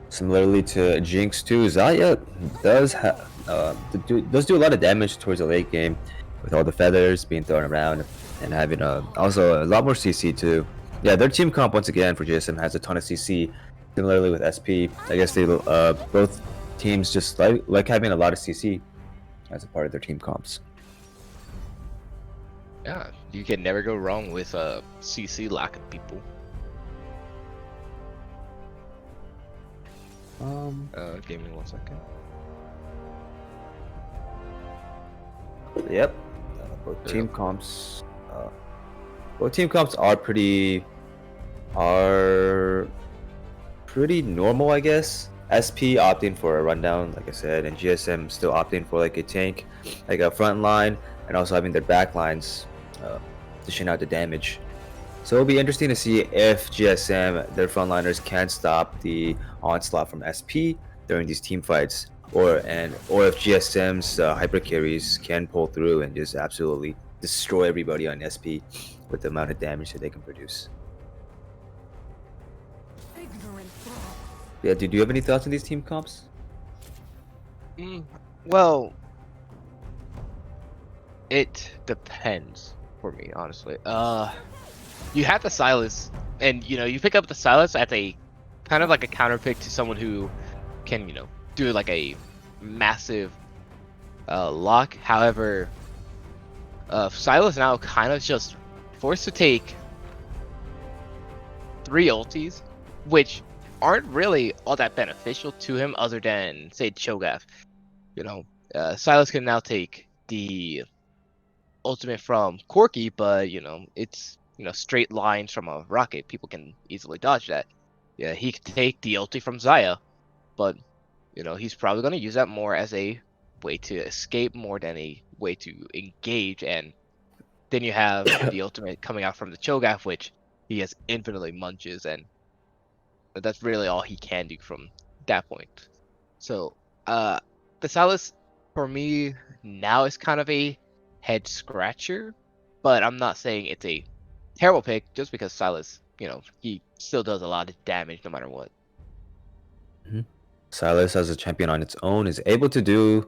Similarly to Jinx too, Zaya does does do a lot of damage towards the late game with all the feathers being thrown around and having also a lot more CC too. Yeah, their team comp once again for JSM has a ton of CC. Similarly with SP, I guess they both teams just like having a lot of CC as a part of their team comps. Yeah, you can never go wrong with CC locking people. Give me 1 second. Yep. Both team comps. Both team comps are pretty normal, I guess. SP opting for a rundown, like I said, and GSM still opting for like a tank, like a front line, and also having their back lines dishing out the damage. So it'll be interesting to see if GSM, their frontliners, can stop the onslaught from SP during these team fights, or if GSM's hyper carries can pull through and just absolutely destroy everybody on SP with the amount of damage that they can produce. Yeah, do you have any thoughts on these team comps? Well, it depends for me, honestly. You have the Silas, and you pick up the Silas as a kind of like a counter pick to someone who can do like a massive lock. However, Silas now kind of just forced to take 3 ultis, which aren't really all that beneficial to him other than say Cho'Gath. Silas can now take the ultimate from Corki, but it's straight lines from a rocket. People can easily dodge that. Yeah, he can take the ulti from Zaya, but he's probably gonna use that more as a way to escape more than a way to engage. And then you have the ultimate coming out from the Cho'Gath, which he has infinitely munches, and that's really all he can do from that point. So, the Silas for me now is kind of a head scratcher, but I'm not saying it's a terrible pick just because Silas, he still does a lot of damage no matter what. Silas as a champion on its own is able to do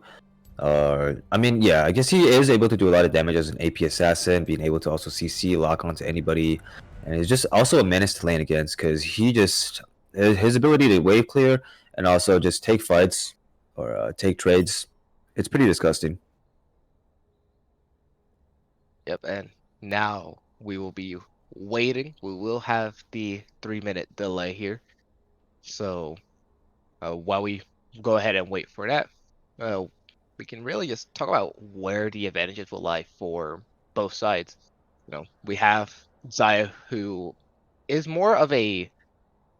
I mean, yeah, I guess he is able to do a lot of damage as an AP assassin, being able to also CC lock onto anybody, and it's just also a menace to lane against because his ability to wave clear and also just take fights or take trades, it's pretty disgusting. Yep, and now we will be waiting. We will have the 3-minute delay here. So while we go ahead and wait for that, uh, we can really just talk about where the advantages will lie for both sides. We have Zaya, who is more of a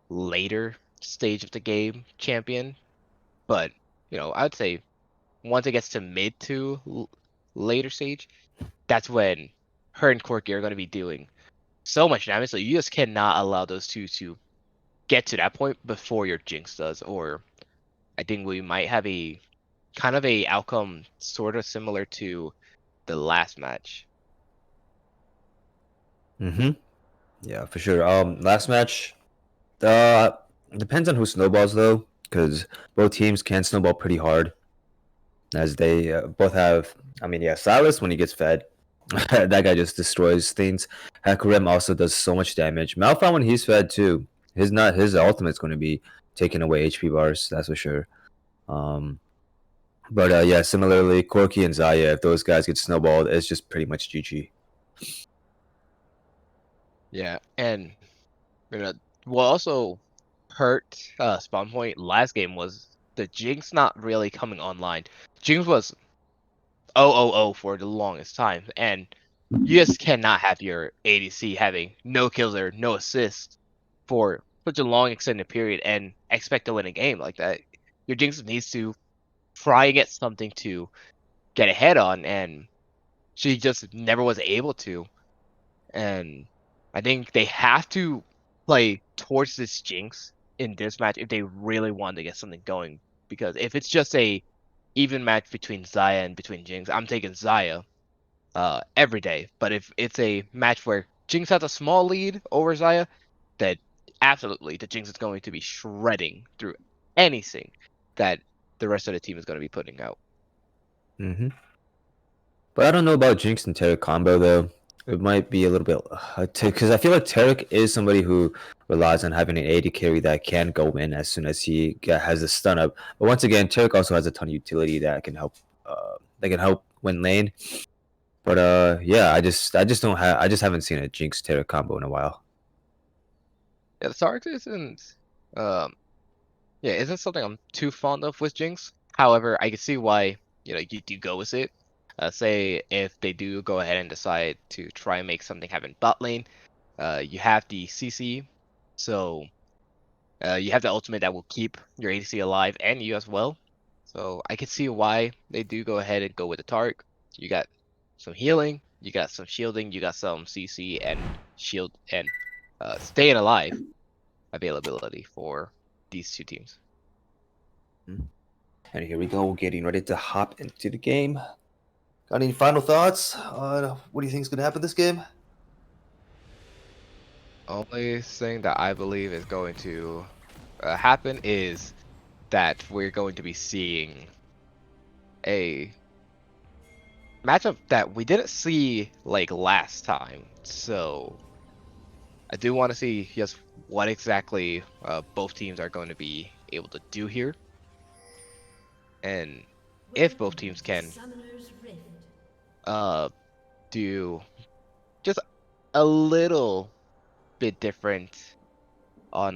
later stage of the game champion, but I'd say once it gets to mid to later stage, that's when her and Corky are going to be doing so much damage. So you just cannot allow those two to get to that point before your Jinx does, or I think we might have a kind of a outcome sort of similar to the last match. Yeah, for sure. Last match, depends on who snowballs though, because both teams can snowball pretty hard. as they both have. I mean, yeah, Silas when he gets fed, that guy just destroys things. Hakurim also does so much damage. Malphite when he's fed too, his ultimate's going to be taking away HP bars. That's for sure. Um, but yeah, similarly, Corki and Zaya, if those guys get snowballed, it's just pretty much GG. Yeah, and what also hurt Spawn Point last game was the Jinx not really coming online. Jinx was 0-0-0 for the longest time, and you just cannot have your ADC having no kills or no assists for such a long extended period and expect to win a game like that. Your Jinx needs to try and get something to get ahead on, and she just never was able to. And I think they have to play towards this Jinx in this match if they really want to get something going. Because if it's just a even match between Zaya and between Jinx, I'm taking Zaya every day. But if it's a match where Jinx has a small lead over Zaya, then absolutely the Jinx is going to be shredding through anything that the rest of the team is going to be putting out. Mm-hmm. But I don't know about Jinx and Tarek combo though. It might be a little bit because I feel like Tarek is somebody who relies on having an AD carry that can go in as soon as he has a stun up. But once again, Tarek also has a ton of utility that can help. That can help win lane. But yeah, I just haven't seen a Jinx Tarek combo in a while. Yeah, the Sarx um isn't something I'm too fond of with Jinx. However, I can see why you do go with it. Say if they do go ahead and decide to try and make something happen bot lane, you have the CC, so you have the ultimate that will keep your ADC alive and you as well. So I can see why they do go ahead and go with the Tark. You got some healing, you got some shielding, you got some CC and shield and staying alive availability for these two teams. And here we go, getting ready to hop into the game. Got any final thoughts on what do you think is going to happen this game? Only thing that I believe is going to happen is that we're going to be seeing a matchup that we didn't see like last time. So I do want to see just what exactly both teams are going to be able to do here, and if both teams can uh do just a little bit different on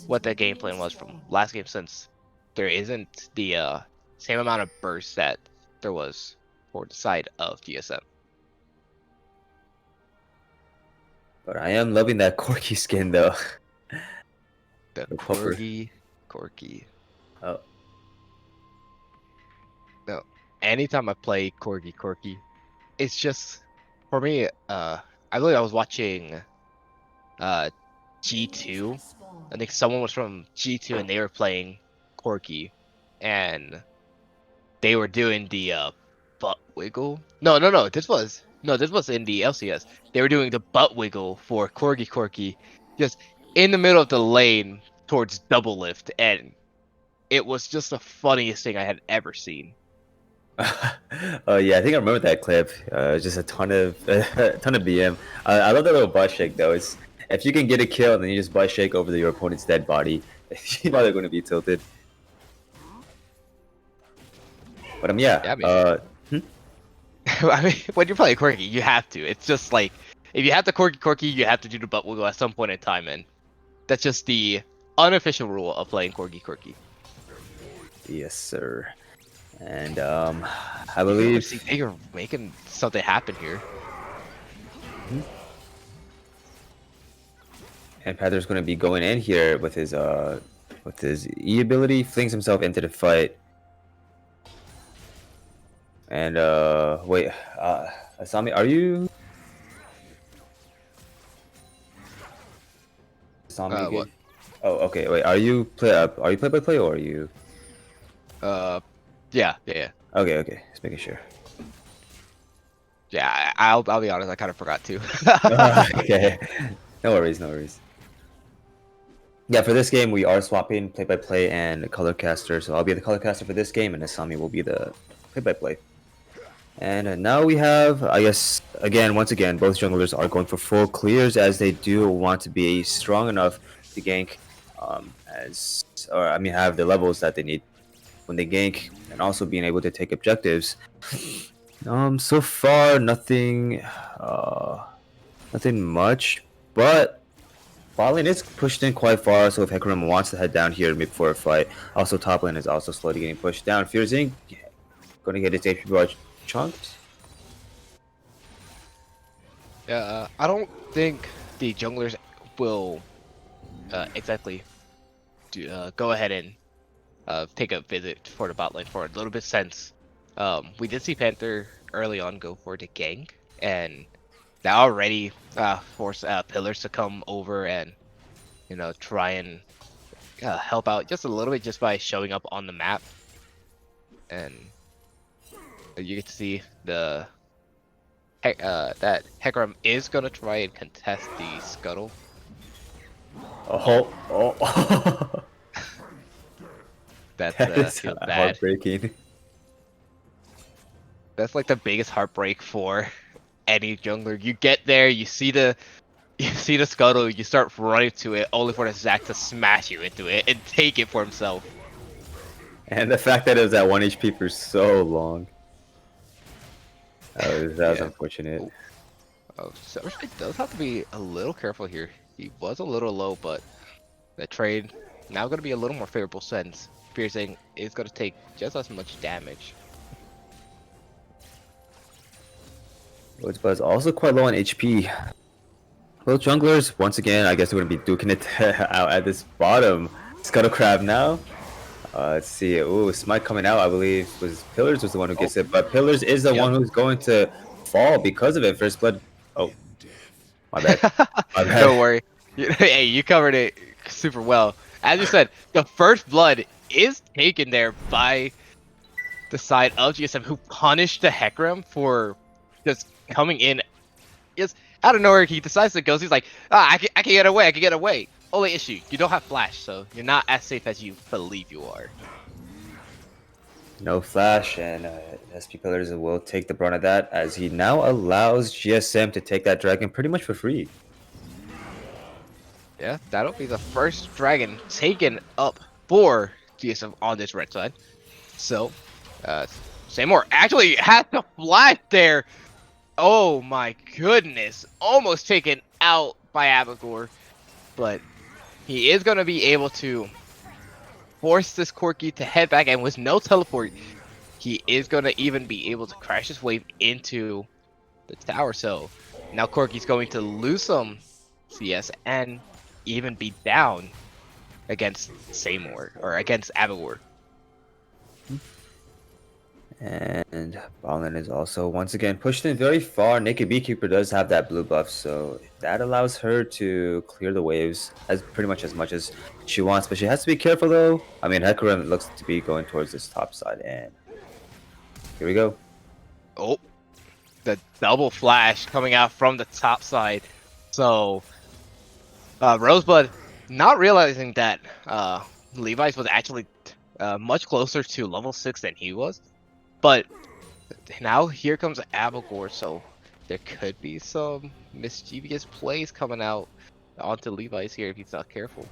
what their game plan was from last game, since there isn't the same amount of burst that there was for the side of GSM. But I am loving that Corki skin though. The The puffer. Corgi. Oh. No, anytime I play Corgi, it's just for me. I believe I was watching G2. I think someone was from G2 and they were playing Corgi, and they were doing the butt wiggle. No. This was in the LCS. They were doing the butt wiggle for Corgi, just in the middle of the lane towards double lift, and it was just the funniest thing I had ever seen. Oh yeah, I think I remember that clip. Just a ton of a ton of BM. I love that little butt shake though. It's if you can get a kill and then you just butt shake over your opponent's dead body, you know they're going to be tilted. But Yeah, yeah. I mean, I mean, when you play Corgi, you have to. It's just like if you have the Corgi, you have to do the butt wiggle at some point in time, and that's just the unofficial rule of playing Corgi. Yes, sir. And I You can really believe. see Baker making something happen here. And Panther's going to be going in here with his E ability, flings himself into the fight. And wait, Asami, are you Asami What? again? Oh, okay. Wait, are you play by play or are you? Uh, yeah. Okay. Just making sure. Yeah, I'll be honest, I kind of forgot to. Okay. No worries. Yeah, for this game, we are swapping play-by-play and color caster. So I'll be the color caster for this game, and Asami will be the play-by-play. And now we have, I guess, once again, both junglers are going for full clears as they do want to be strong enough to gank, have the levels that they need when they gank, and also being able to take objectives. So far, nothing much, but bot lane is pushed in quite far, so if Hecarim wants to head down here before a fight, also top lane is also slowly getting pushed down. Fearzing going to get his HP bar chunked. Yeah, I don't think the junglers will exactly go ahead and take a visit for the bot lane for a little bit since we did see Panther early on go for the gank, and that already forced Pillars to come over and try and help out just a little bit just by showing up on the map, and you get to see the that Hecarim is gonna try and contest the scuttle. Oh. That's That is feels bad. heartbreaking. That's like the biggest heartbreak for any jungler. You get there, you see the scuttle, you start running to it, only for the Zac to smash you into it and take it for himself. And the fact that it was at 1 HP for so long. That was unfortunate. Oh, Silverspike does have to be a little careful here. He was a little low, but the trade now going to be a little more favorable since Fearzing is going to take just as much damage. Rosebuds also quite low on HP. Well, junglers, once again, I guess they're going to be duking it out at this bottom. Scuttle Crab now. Let's see. Ooh, Smite coming out, I believe, Pillars was the one who gets it, but Pillars is the one who's going to fall because of it. First blood. Oh, my bad. My bad. Don't worry. Hey, you covered it super well. As you said, the first blood is taken there by the side of GSM, who punished the Hecarim for just coming in. Just out of nowhere, he decides to go. He's like, I can get away. I can get away. Only issue, you don't have flash, so you're not as safe as you believe you are. No flash, and SP Pillars will take the brunt of that as he now allows GSM to take that dragon pretty much for free. Yeah, that'll be the first dragon taken up for GSM on this red side. So, Seymour actually had to flash there. Oh my goodness, almost taken out by Abagor, but he is going to be able to force this Corki to head back, and with no teleport, he is going to even be able to crash his wave into the tower. So now Corki's going to lose some CS and even be down against Seymour, or against Abagor. And Ballin is also once again pushed in very far. Naked Beekeeper does have that blue buff, so that allows her to clear the waves as pretty much as she wants. But she has to be careful though. I mean, Hecarim looks to be going towards this top side, and here we go. Oh, the double flash coming out from the top side. So Rosebud, not realizing that Levi's was actually much closer to level 6 than he was. But now here comes Abagor, so there could be some mischievous plays coming out onto Levi's here if he's not careful.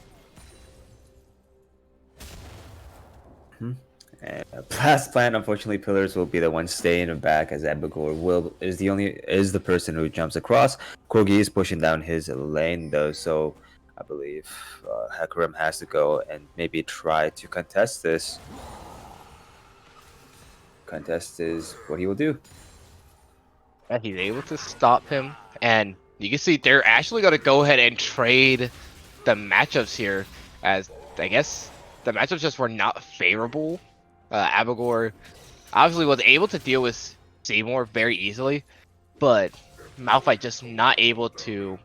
And last plan, unfortunately, Pillars will be the one staying back as Abagor is the person who jumps across. Corgi is pushing down his lane though, so I believe Hecarim has to go and maybe try to contest this. Contest is what he will do. And he's able to stop him, and you can see they're actually going to go ahead and trade the matchups here, as I guess the matchups just were not favorable. Abagor obviously was able to deal with Seymour very easily, but Malphite just not able to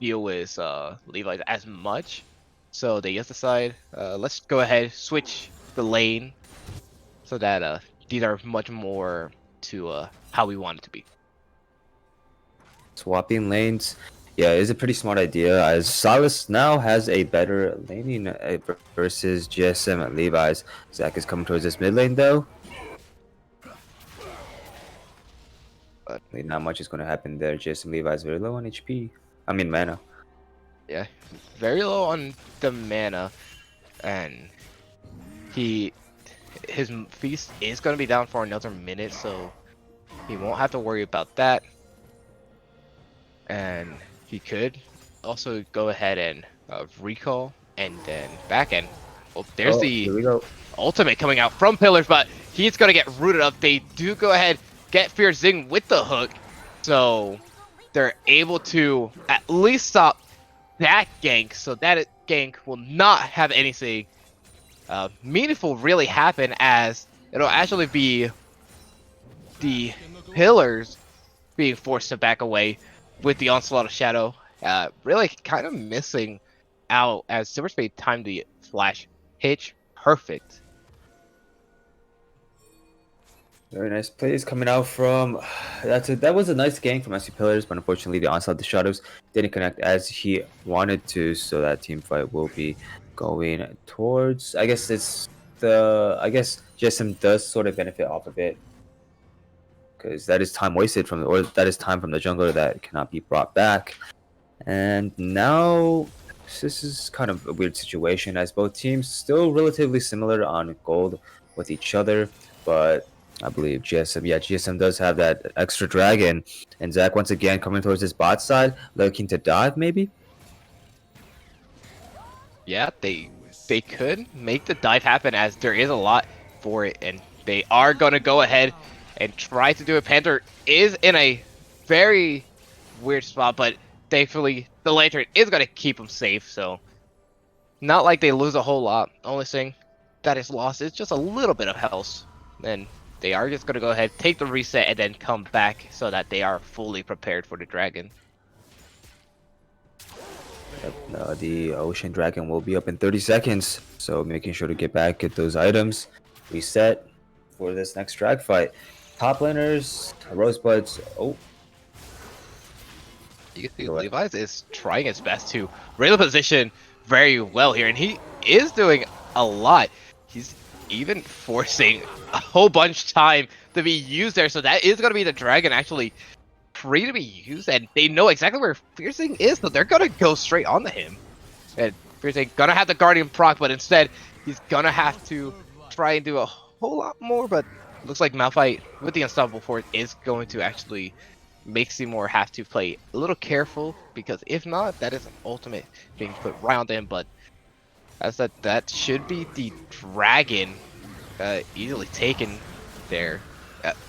deal with Levi as much. So they just decide, let's go ahead, switch the lane so that these are much more to how we want it to be. Swapping lanes. Yeah, it's a pretty smart idea. As Silas now has a better laning versus GSM at Levi's. Zach is coming towards this mid lane though. But Not much is going to happen there. GSM Levi's very low on HP. I mean mana. yeah, very low on the mana, and his feast is going to be down for another minute, so he won't have to worry about that. And he could also go ahead and recall and then back end. Oh, there's the Here we go. ultimate coming out from Pillars, but he's going to get rooted up. They do go ahead, get Fear Zing with the hook, so they're able to at least stop that gank, so that gank will not have anything meaningful really happen, as it'll actually be the Pillars being forced to back away with the Onslaught of Shadow. Really kind of missing out, as Silver Spade timed the flash hitch perfect. Very nice plays coming out from. That was a nice gang from SC Pillars, but unfortunately the onslaught of the shadows didn't connect as he wanted to. So that team fight will be going towards. I guess GSM does sort of benefit off of it, because that is time wasted or that is time from the jungler that cannot be brought back. And now this is kind of a weird situation, as both teams still relatively similar on gold with each other, but I believe GSM does have that extra dragon, and Zach once again coming towards his bot side, looking to dive maybe. Yeah, they could make the dive happen, as there is a lot for it, and they are gonna go ahead and try to do it. Panther is in a very weird spot, but thankfully the Lantern is gonna keep him safe, so not like they lose a whole lot. Only thing that is lost is just a little bit of health, and they are just gonna go ahead, take the reset, and then come back so that they are fully prepared for the dragon. The Ocean Dragon will be up in 30 seconds, so making sure to get back, get those items reset for this next drag fight. Top laners, Rosebuds. Oh, You can see Levi's is trying his best to rail the position very well here, and he is doing a lot. He's even forcing a whole bunch of time to be used there, so that is going to be the dragon actually free to be used, and they know exactly where Fiercing is, so they're going to go straight onto him. And Fiercing gonna have the Guardian proc, but instead he's gonna have to try and do a whole lot more, but looks like Malphite with the Unstoppable Force is going to actually make Seymour have to play a little careful, because if not, that is an ultimate being put right on them. But as that should be the dragon easily taken there.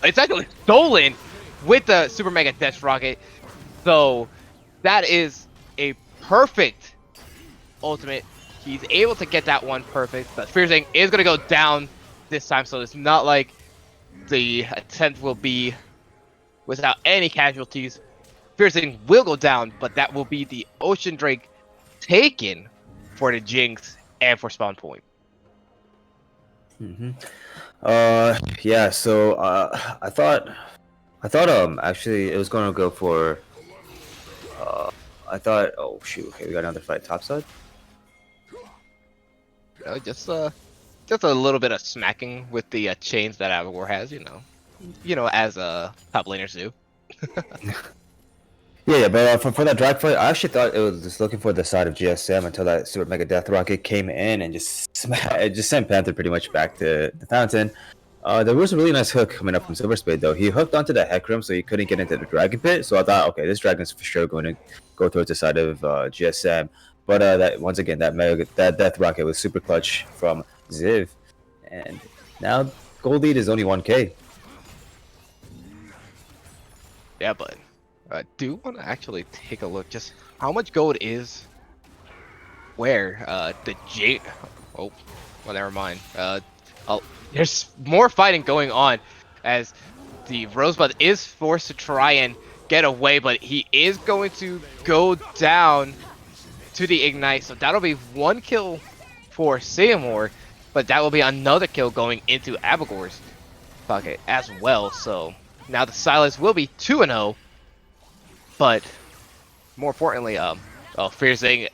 It's actually stolen with the Super Mega Death Rocket, so that is a perfect ultimate. He's able to get that one perfect, but Fiercing is going to go down this time, so it's not like the attempt will be without any casualties. Fiercing will go down, but that will be the Ocean Drake taken for the Jinx and for Spawn Point. Yeah. So I thought actually it was gonna go for. I thought, oh shoot, okay, we got another fight topside. Just a little bit of smacking with the chains that Avogor has, you know, as top laners do. Yeah, but for that drag fight, I actually thought it was just looking for the side of GSM until that Super Mega Death Rocket came in and just sent Panther pretty much back to the fountain. There was a really nice hook coming up from Silver Spade though. He hooked onto the Heck Room, so he couldn't get into the Dragon Pit. So I thought, okay, this dragon's for sure going to go towards the side of GSM. But that once again, that Death Rocket was super clutch from Ziv, and now gold lead is only 1K. Yeah, but I do want to actually take a look just how much gold is where the J. Oh, well, never mind. There's more fighting going on, as the Rosebud is forced to try and get away, but he is going to go down to the Ignite, so that'll be one kill for Seymour, but that will be another kill going into Abogor's pocket as well. So now the Silas will be 2-0, but more importantly, Fearsing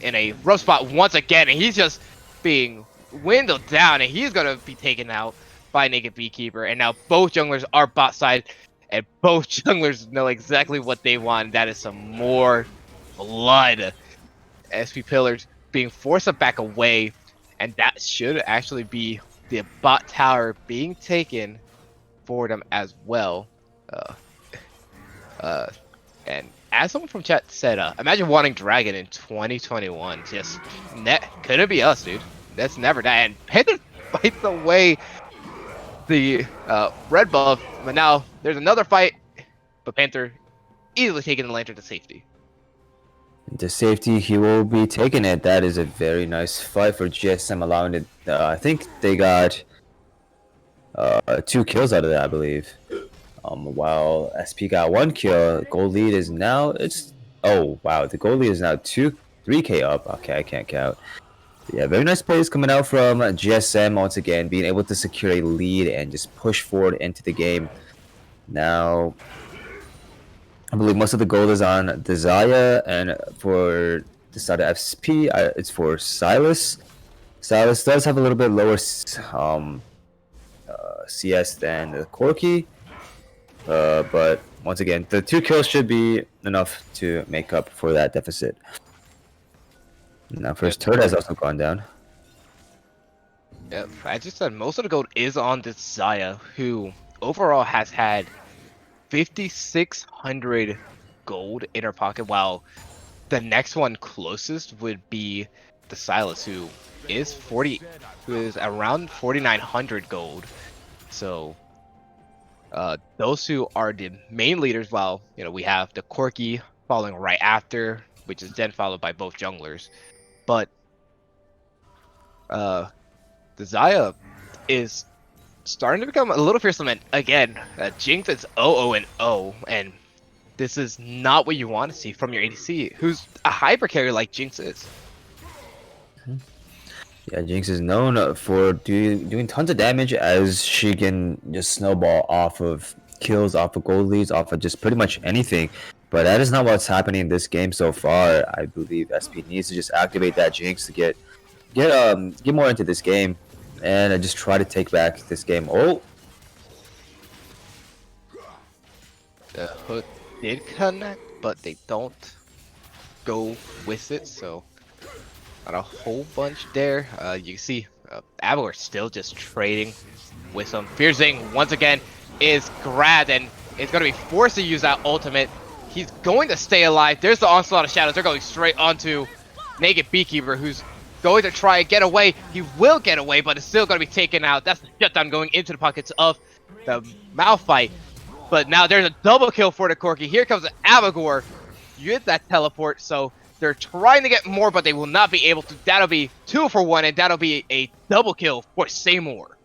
in a rough spot once again, and he's just being windowed down, and he's gonna be taken out by Naked Beekeeper. And now both junglers are bot side, and both junglers know exactly what they want. That is some more blood. SP Pillars being forced to back away, and that should actually be the bot tower being taken for them as well. Uh, uh, and as someone from chat said, imagine wanting Dragon in 2021. Just couldn't be us, dude. That's never that. And Panther fights away the red buff, but now there's another fight. But Panther easily taking the lantern to safety. The safety, he will be taking it. That is a very nice fight for GSM, allowing it. I think they got 2 kills out of that, I believe. While SP got 1 kill, gold lead is now oh wow, the gold lead is now 3k up. Okay, I can't count. Yeah, very nice plays coming out from GSM once again, being able to secure a lead and just push forward into the game. Now, I believe most of the gold is on Desire, and for the side of SP, it's for Silas. Silas does have a little bit lower CS than the Corki, but once again, the 2 kills should be enough to make up for that deficit. Now, first turret has also gone down. Yep, I just said most of the gold is on Desire, who overall has had 5,600 gold in her pocket, while the next one closest would be the Silas, who is around 4,900 gold. So those two are the main leaders, while we have the Corki following right after, which is then followed by both junglers. But the Xayah is starting to become a little fearsome, and again, Jinx is 0-0-0, and this is not what you want to see from your ADC, who's a hyper carry like Jinx is. Yeah, Jinx is known for doing tons of damage, as she can just snowball off of kills, off of gold leads, off of just pretty much anything. But that is not what's happening in this game so far. I believe SP needs to just activate that Jinx to get more into this game, and just try to take back this game. Oh, The hook did connect, but they don't go with it, so not a whole bunch there. You can see Avalor still just trading with some. Fearsing once again is grabbed and is going to be forced to use that ultimate. He's going to stay alive. There's the onslaught of shadows. They're going straight onto Naked Beekeeper, who's going to try and get away. He will get away, but it's still going to be taken out. That's the shutdown going into the pockets of the Malphite. But now there's a double kill for the Corki. Here comes the Avagor. You hit that teleport, so they're trying to get more, but they will not be able to. That'll be 2 for 1, and that'll be a double kill for Seymour.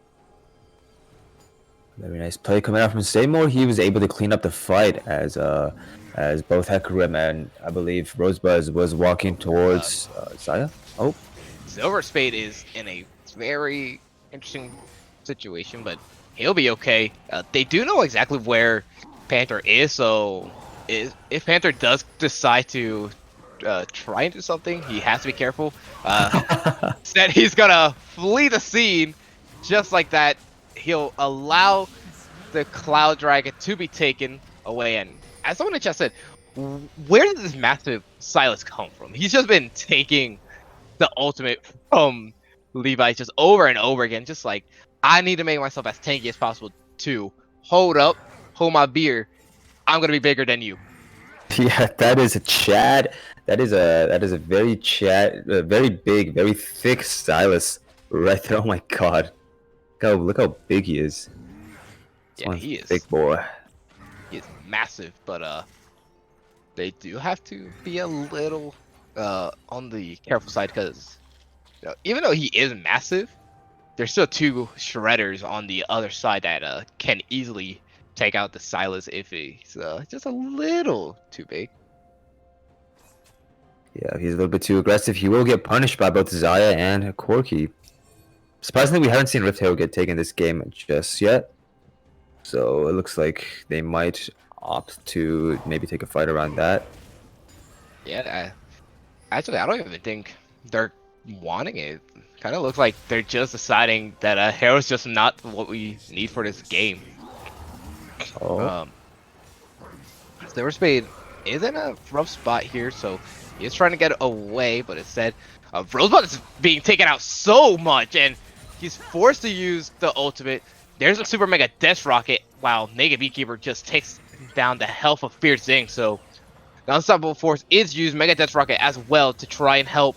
very nice play coming out from Seymour. He was able to clean up the fight as both Hecarim and I believe Rosebud was walking towards Xayah. Oh, Silver Spade is in a very interesting situation, but he'll be okay. They do know exactly where Panther is, so if Panther does decide to try and do something, he has to be careful. Instead, he's gonna flee the scene just like that. He'll allow the Cloud Dragon to be taken away, and as someone in chat said, where did this massive Silas come from? He's just been taking the ultimate from Levi just over and over again, just like, I need to make myself as tanky as possible to hold my beer. I'm gonna be bigger than you. yeah, that is a Chad. That is a very very big, very thick Silas right there. Oh my god, look how big he is. Yeah, he is big boy. He is massive, but they do have to be a little on the careful side, because even though he is massive, there's still 2 shredders on the other side that can easily take out the Silas if he's just a little too big. Yeah, if he's a little bit too aggressive, he will get punished by both Xayah and Corki. Surprisingly, we haven't seen Rift Hail get taken this game just yet. So it looks like they might opt to maybe take a fight around that. Yeah, actually, I don't even think they're wanting it. Kind of looks like they're just deciding that Herald's just not what we need for this game. Oh. Um, Silver Spade is in a rough spot here, so he's trying to get away, but instead, Rosebud is being taken out so much, and he's forced to use the ultimate. There's a Super Mega Death Rocket, while Mega Beekeeper just takes down the health of Fierce Zing, so the Unstoppable Force is used Mega Death Rocket as well to try and help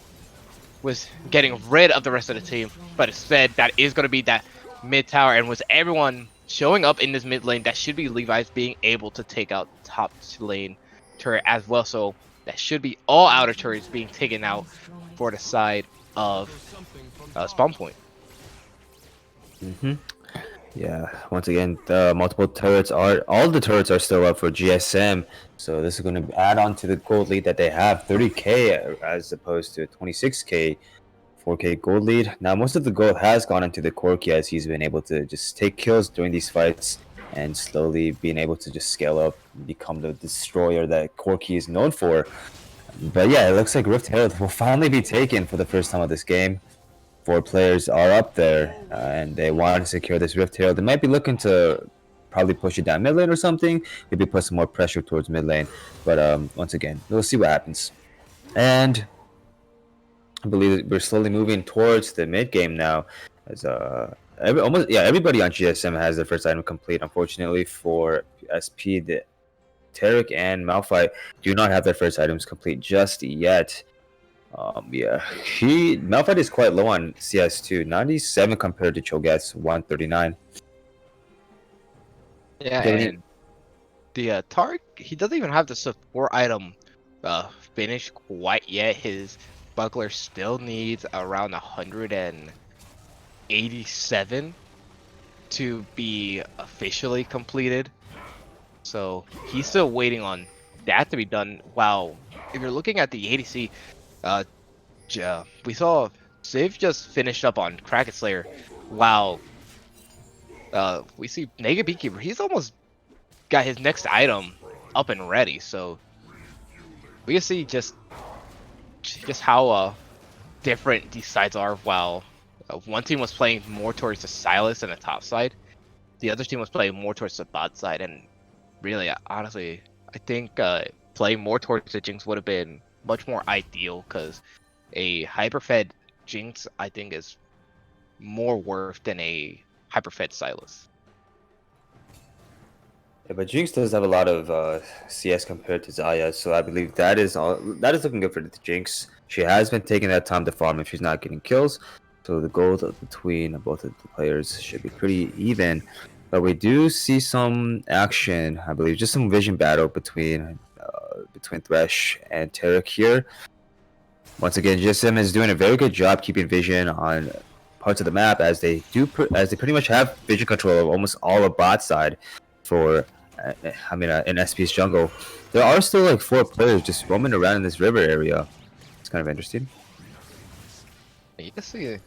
with getting rid of the rest of the team, but instead that is going to be that mid tower, and with everyone showing up in this mid lane, that should be Levi's being able to take out top lane turret as well. So that should be all outer turrets being taken out for the side of spawn point. Mm-hmm. Yeah, once again, the multiple turrets are all the turrets are still up for GSM, so this is going to add on to the gold lead that they have, 30k as opposed to 26k, 4k gold lead. Now most of the gold has gone into the Corki as he's been able to just take kills during these fights and slowly being able to just scale up and become the destroyer that Corki is known for. But yeah, it looks like Rift Herald will finally be taken for the first time of this game. 4 players are up there, and they want to secure this Rift Herald. They might be looking to probably push it down mid lane or something. Maybe put some more pressure towards mid lane. But once again, we'll see what happens. And I believe we're slowly moving towards the mid game now. As everybody on GSM has their first item complete. Unfortunately for SP, the Tarek and Malphite do not have their first items complete just yet. Yeah, Malphite is quite low on CS2, 97 compared to Cho'Gath's 139. Yeah, Do you have any? and the Tark, he doesn't even have the support item finished quite yet. His buckler still needs around 187 to be officially completed. So he's still waiting on that to be done. While if you're looking at the ADC, uh, we saw Civ just finished up on Kraken Slayer, while we see Nega Beekeeper. He's almost got his next item up and ready. So we can see just how different these sides are. While one team was playing more towards the Silas and the top side, the other team was playing more towards the bot side, and really, honestly, I think playing more towards the Jinx would have been much more ideal, because a hyperfed Jinx, I think, is more worth than a hyperfed Silas. Yeah, but Jinx does have a lot of CS compared to Zaya, so I believe that is looking good for the Jinx. She has been taking that time to farm if she's not getting kills, so the gold between both of the players should be pretty even. But we do see some action, I believe, just some vision battle between Thresh and Tarek here. Once again, GSM is doing a very good job keeping vision on parts of the map, as they pretty much have vision control of almost all of bot side for in SP's jungle. There are still like 4 players just roaming around in this river area. It's kind of interesting. You can see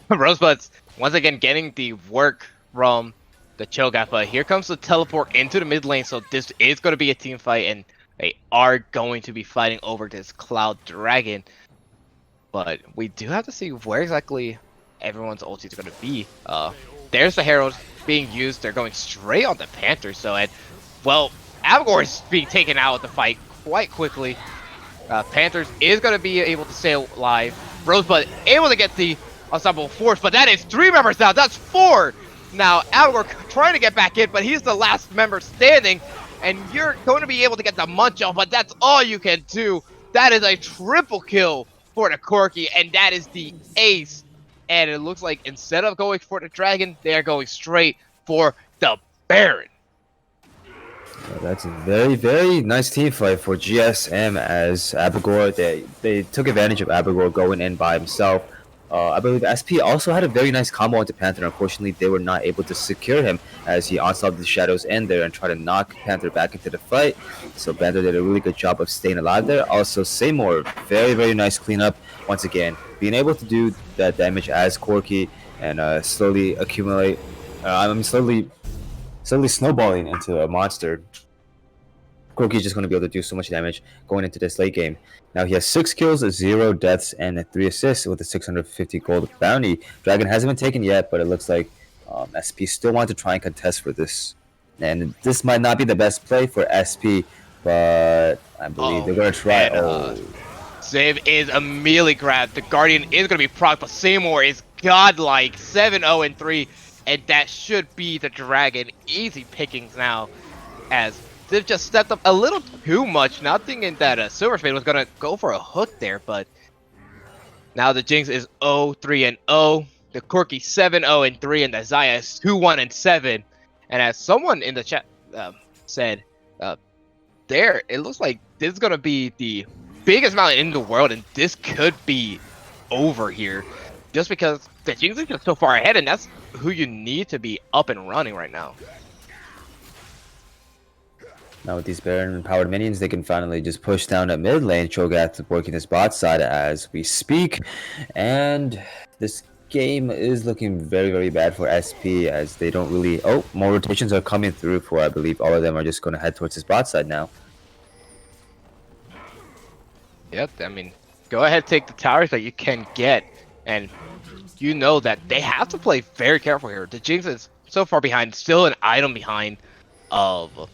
Rosebud's once again getting the work from the Cho'Gath, but here comes the teleport into the mid lane, so this is going to be a team fight, and they are going to be fighting over this Cloud Dragon. But we do have to see where exactly everyone's ulti is going to be. There's the Herald being used. They're going straight on the Panther. So, and well, Abgor is being taken out of the fight quite quickly. Panthers is going to be able to stay alive. Rosebud able to get the Unstoppable Force, but that is 3 members now. That's 4. Now, Abgor trying to get back in, but he's the last member standing. And you're going to be able to get the munch off, but that's all you can do. That is a triple kill for the Corki, and that is the ace. And it looks like instead of going for the Dragon, they are going straight for the Baron. That's a very, very nice team fight for GSM, as Abigor, they took advantage of Abigor going in by himself. I believe SP also had a very nice combo into Panther. Unfortunately, they were not able to secure him as he onslaughted the shadows in there and tried to knock Panther back into the fight. So Panther did a really good job of staying alive there. Also, Seymour, very, very nice cleanup. Once again, being able to do that damage as Corki and slowly slowly snowballing into a monster. Corki's just going to be able to do so much damage going into this late game. Now he has 6 kills, 0 deaths, and 3 assists with a 650 gold bounty. Dragon hasn't been taken yet, but it looks like SP still want to try and contest for this. And this might not be the best play for SP, but I believe they're going to try. Save is immediately grabbed. The Guardian is going to be proc, but Seymour is godlike. 7-0-3, and that should be the Dragon. Easy pickings now, as they've just stepped up a little too much. Not thinking that Silver Spade was going to go for a hook there, but now the Jinx is 0-3-0. The Corki 7-0-3, and the Xayah is 2-1-7. And as someone in the chat said, there, it looks like this is going to be the biggest mountain in the world, and this could be over here. Just because the Jinx is just so far ahead, and that's who you need to be up and running right now. Now with these Baron-powered minions, they can finally just push down at mid lane. Cho'Gath working his bot side as we speak. And this game is looking very, very bad for SP as they don't really... Oh, more rotations are coming through for, I believe, all of them are just going to head towards his bot side now. Yep, I mean, go ahead, take the towers that you can get. And you know that they have to play very careful here. The Jinx is so far behind, still an item behind of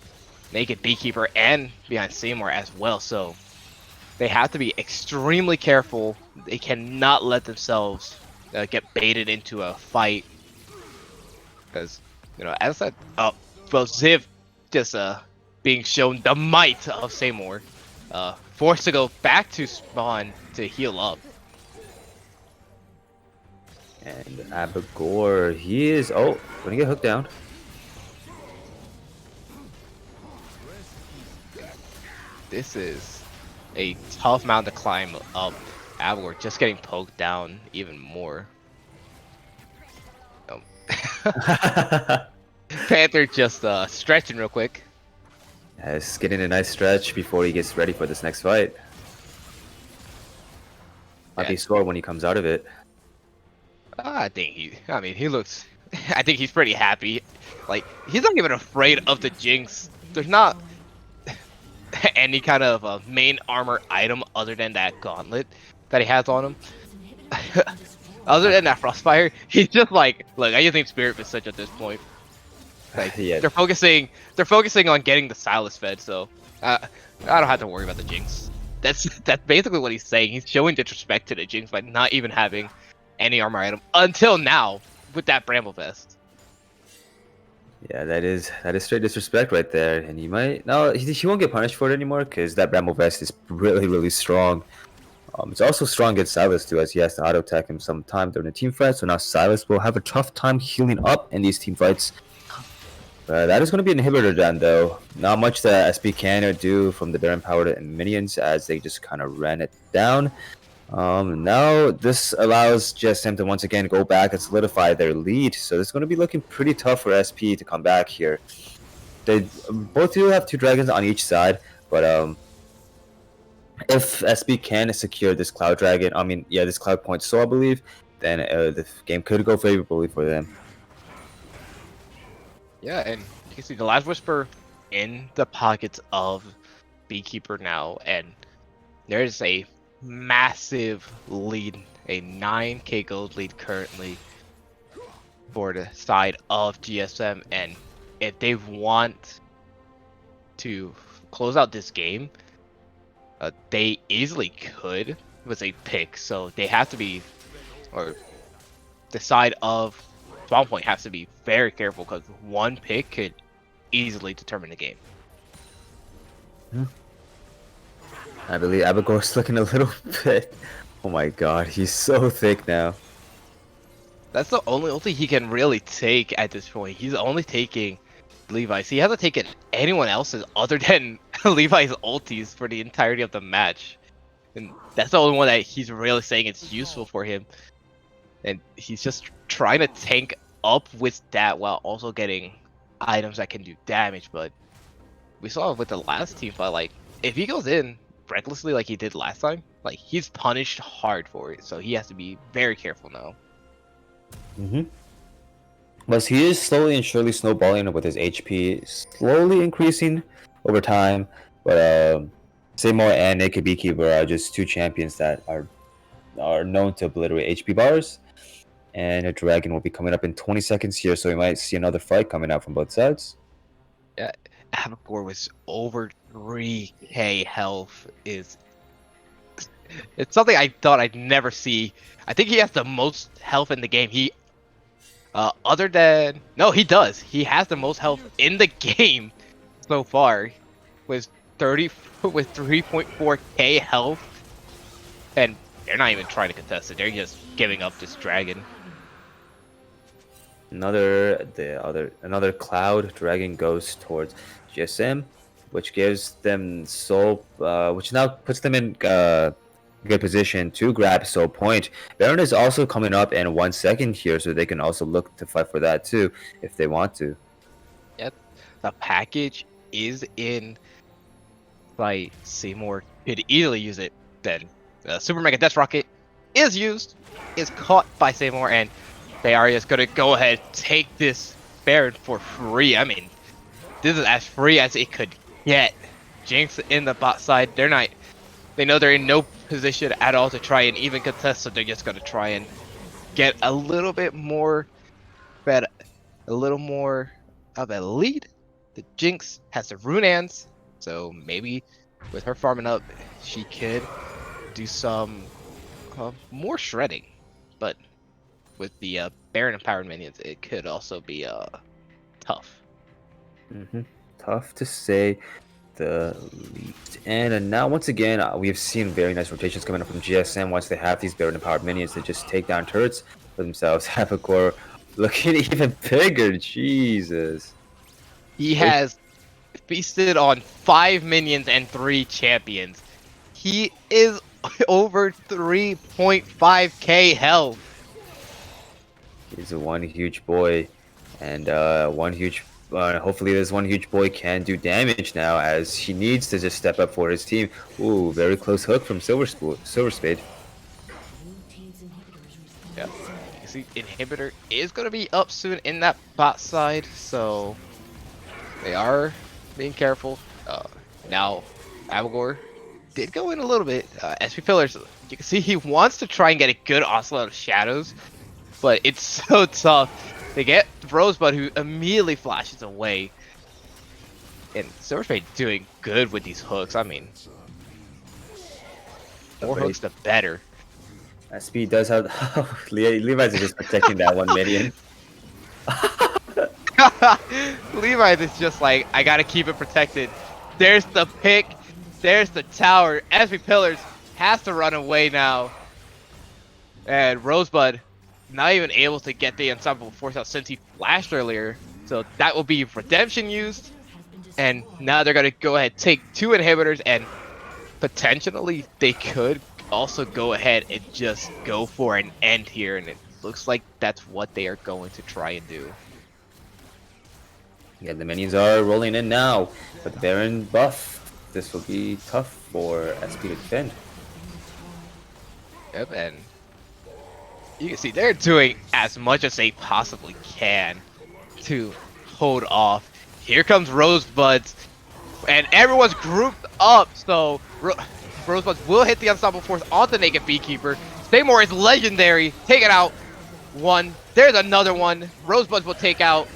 Naked Beekeeper and behind Seymour as well, so they have to be extremely careful. They cannot let themselves get baited into a fight, because, you know, as I said, well, Ziv just being shown the might of Seymour, forced to go back to spawn to heal up. And Abagor, he is gonna get hooked down. This is a tough mountain to climb up. Abagor just getting poked down even more. Panther just stretching real quick. He's getting a nice stretch before he gets ready for this next fight. Might be sore when he comes out of it. I think he looks, I think he's pretty happy. Like, he's not even afraid of the Jinx. There's not any kind of main armor item other than that gauntlet that he has on him. Other than that Frostfire, he's just like, look, I just think Spirit Visage at this point. Like, Yeah. they're focusing on getting the Silas fed, so I don't have to worry about the Jinx. That's basically what he's saying. He's showing disrespect to the Jinx by not even having any armor item until now with that Bramble Vest. Yeah, that is straight disrespect right there, and he won't get punished for it anymore because that Bramble Vest is really, really strong. It's also strong against Silas too, as he has to auto attack him sometime during the team fight. So now Silas will have a tough time healing up in these team fights. That is going to be an inhibitor then, though. Not much that SP can do from the Baron powered minions as they just kind of ran it down. Now this allows GSM to once again go back and solidify their lead. So it's going to be looking pretty tough for SP to come back here. They both do have 2 dragons on each side, but if SP can secure this Cloud Dragon, this Cloud Point Soul, I believe, then the game could go favorably for them. Yeah, and you can see the Last Whisper in the pockets of Beekeeper now, and there's a massive lead, a 9k gold lead currently for the side of GSM, and if they want to close out this game, they easily could with a pick, so they have to be, or the side of Spawn Point has to be very careful because one pick could easily determine the game. I believe Abagor's looking a little bit... Oh my god, he's so thick now. That's the only ulti he can really take at this point. He's only taking Levi's. He hasn't taken anyone else's other than Levi's ultis for the entirety of the match. And that's the only one that he's really saying it's useful for him. And he's just trying to tank up with that while also getting items that can do damage. But we saw with the last team fight, like, if he goes in recklessly like he did last time, like, he's punished hard for it. So he has to be very careful now. But he is slowly and surely snowballing with his HP slowly increasing over time. But Seymour and Naked Beekeeper are just two champions that are known to obliterate HP bars. And a dragon will be coming up in 20 seconds here, so we might see another fight coming out from both sides. Yeah, Avapor was over 3k health. It's something I thought I'd never see. I think he has the most health in the game. Other than no, he does. He has the most health in the game so far, with 30 with 3.4k health, and they're not even trying to contest it. They're just giving up this dragon. Another cloud dragon goes towards GSM, which gives them soul, which now puts them in good position to grab soul point. Baron is also coming up in 1 second here, so they can also look to fight for that too if they want to. Yep, the package is in. Like Seymour could easily use it. Then Super Mega Death Rocket is used, is caught by Seymour, and Bayari is gonna go ahead take this Baron for free. I mean, this is as free as it could get. Jinx in the bot side, they're not. They know they're in no position at all to try and even contest, so they're just gonna try and get a little bit more, but a little more of a lead. The Jinx has the Runeans, so maybe with her farming up, she could do some more shredding. But with the Baron empowered minions, it could also be tough. Tough to say the least. And now, once again, we have seen very nice rotations coming up from GSM. Once they have these Baron empowered minions, they just take down turrets for themselves. Have a core looking even bigger. Jesus. He has feasted on 5 minions and 3 champions. He is over 3.5k health. He's a one huge boy, and one huge. Hopefully, this one huge boy can do damage now, as he needs to just step up for his team. Ooh, very close hook from Silver Spade. Yeah, you see, inhibitor is gonna be up soon in that bot side, so they are being careful. Now, Abelgor did go in a little bit. SP Pillars, you can see he wants to try and get a good onslaught of shadows, but it's so tough. They get Rosebud, who immediately flashes away. And Silverspade doing good with these hooks. I mean, more hooks the better. SP does have. Levi's is just protecting that one minion. Levi's is just like, I gotta keep it protected. There's the pick. There's the tower. SP Pillars has to run away now. And Rosebud not even able to get the Unstoppable Force out since he flashed earlier. So that will be Redemption used. And now they're going to go ahead take 2 inhibitors, and potentially they could also go ahead and just go for an end here. And it looks like that's what they are going to try and do. Yeah, the minions are rolling in now. But the Baron buff, this will be tough for SP to defend. Yep, and you can see they're doing as much as they possibly can to hold off. Here comes Rosebuds, and everyone's grouped up, so Rosebuds will hit the Unstoppable Force on the Naked Beekeeper. Seymour is legendary, taking out one. There's another one. Rosebuds will take out,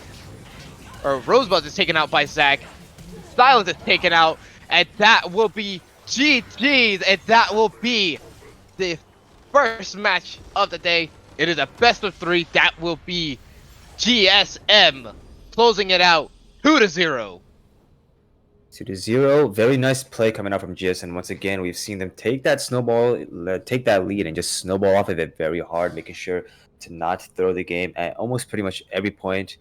or Rosebuds is taken out by Zach. Silence is taken out, and that will be GG's, and that will be the first match of the day. It is a best of 3. That will be GSM closing it out 2-0. 2-0. Very nice play coming out from GSM. Once again, we've seen them take that take that lead and just snowball off of it very hard, making sure to not throw the game at almost pretty much every point.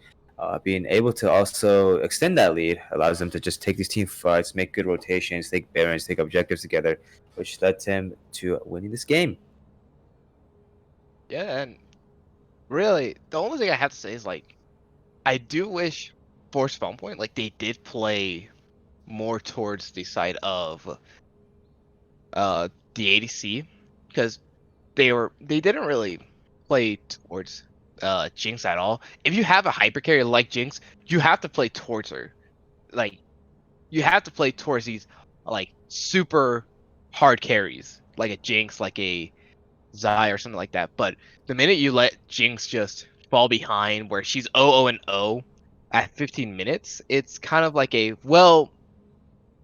Being able to also extend that lead allows them to just take these team fights, make good rotations, take barons, take objectives together, which led them to winning this game. Yeah, and really, the only thing I have to say is, like, I do wish for Spawn Point, like, they did play more towards the side of the ADC, because they didn't really play towards Jinx at all. If you have a hyper carry like Jinx, you have to play towards her. Like, you have to play towards these like super hard carries, like a Jinx, like a Zai or something like that. But the minute you let Jinx just fall behind where she's 0-0 at 15 minutes, it's kind of like a, well,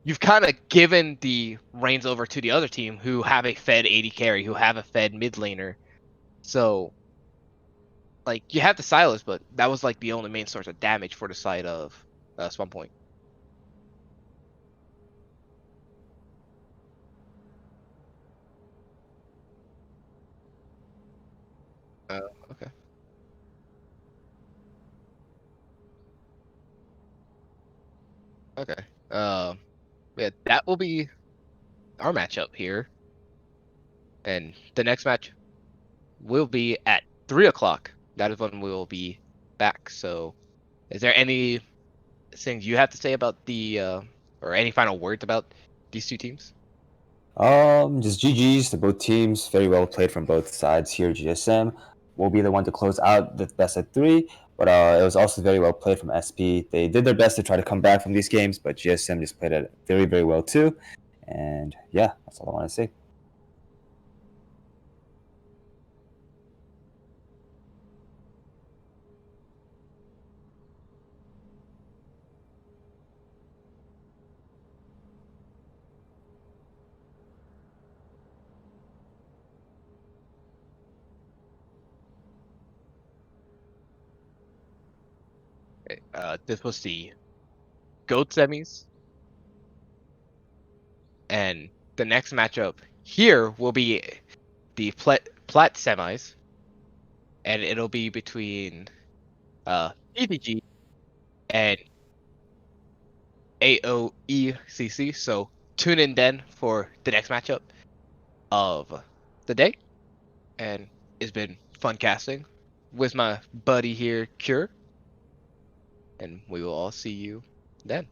you've kind of given the reins over to the other team who have a fed AD carry, who have a fed mid laner. So like you have the Silas, but that was like the only main source of damage for the side of Spawn Point. Uh, okay. Okay. Yeah, that will be our matchup here, and the next match will be at 3 o'clock. That is when we will be back. So, is there any things you have to say about the or any final words about these two teams? Just GG's to both teams. Very well played from both sides here. GSM will be the one to close out the best of three, but it was also very well played from SP. They did their best to try to come back from these games, but GSM just played it very, very well too. And yeah, that's all I want to say. Okay, this was the GOAT semis, and the next matchup here will be the plat semis, and it'll be between EPG and AOECC. So tune in then for the next matchup of the day. And it's been fun casting with my buddy here, Cure. And we will all see you then.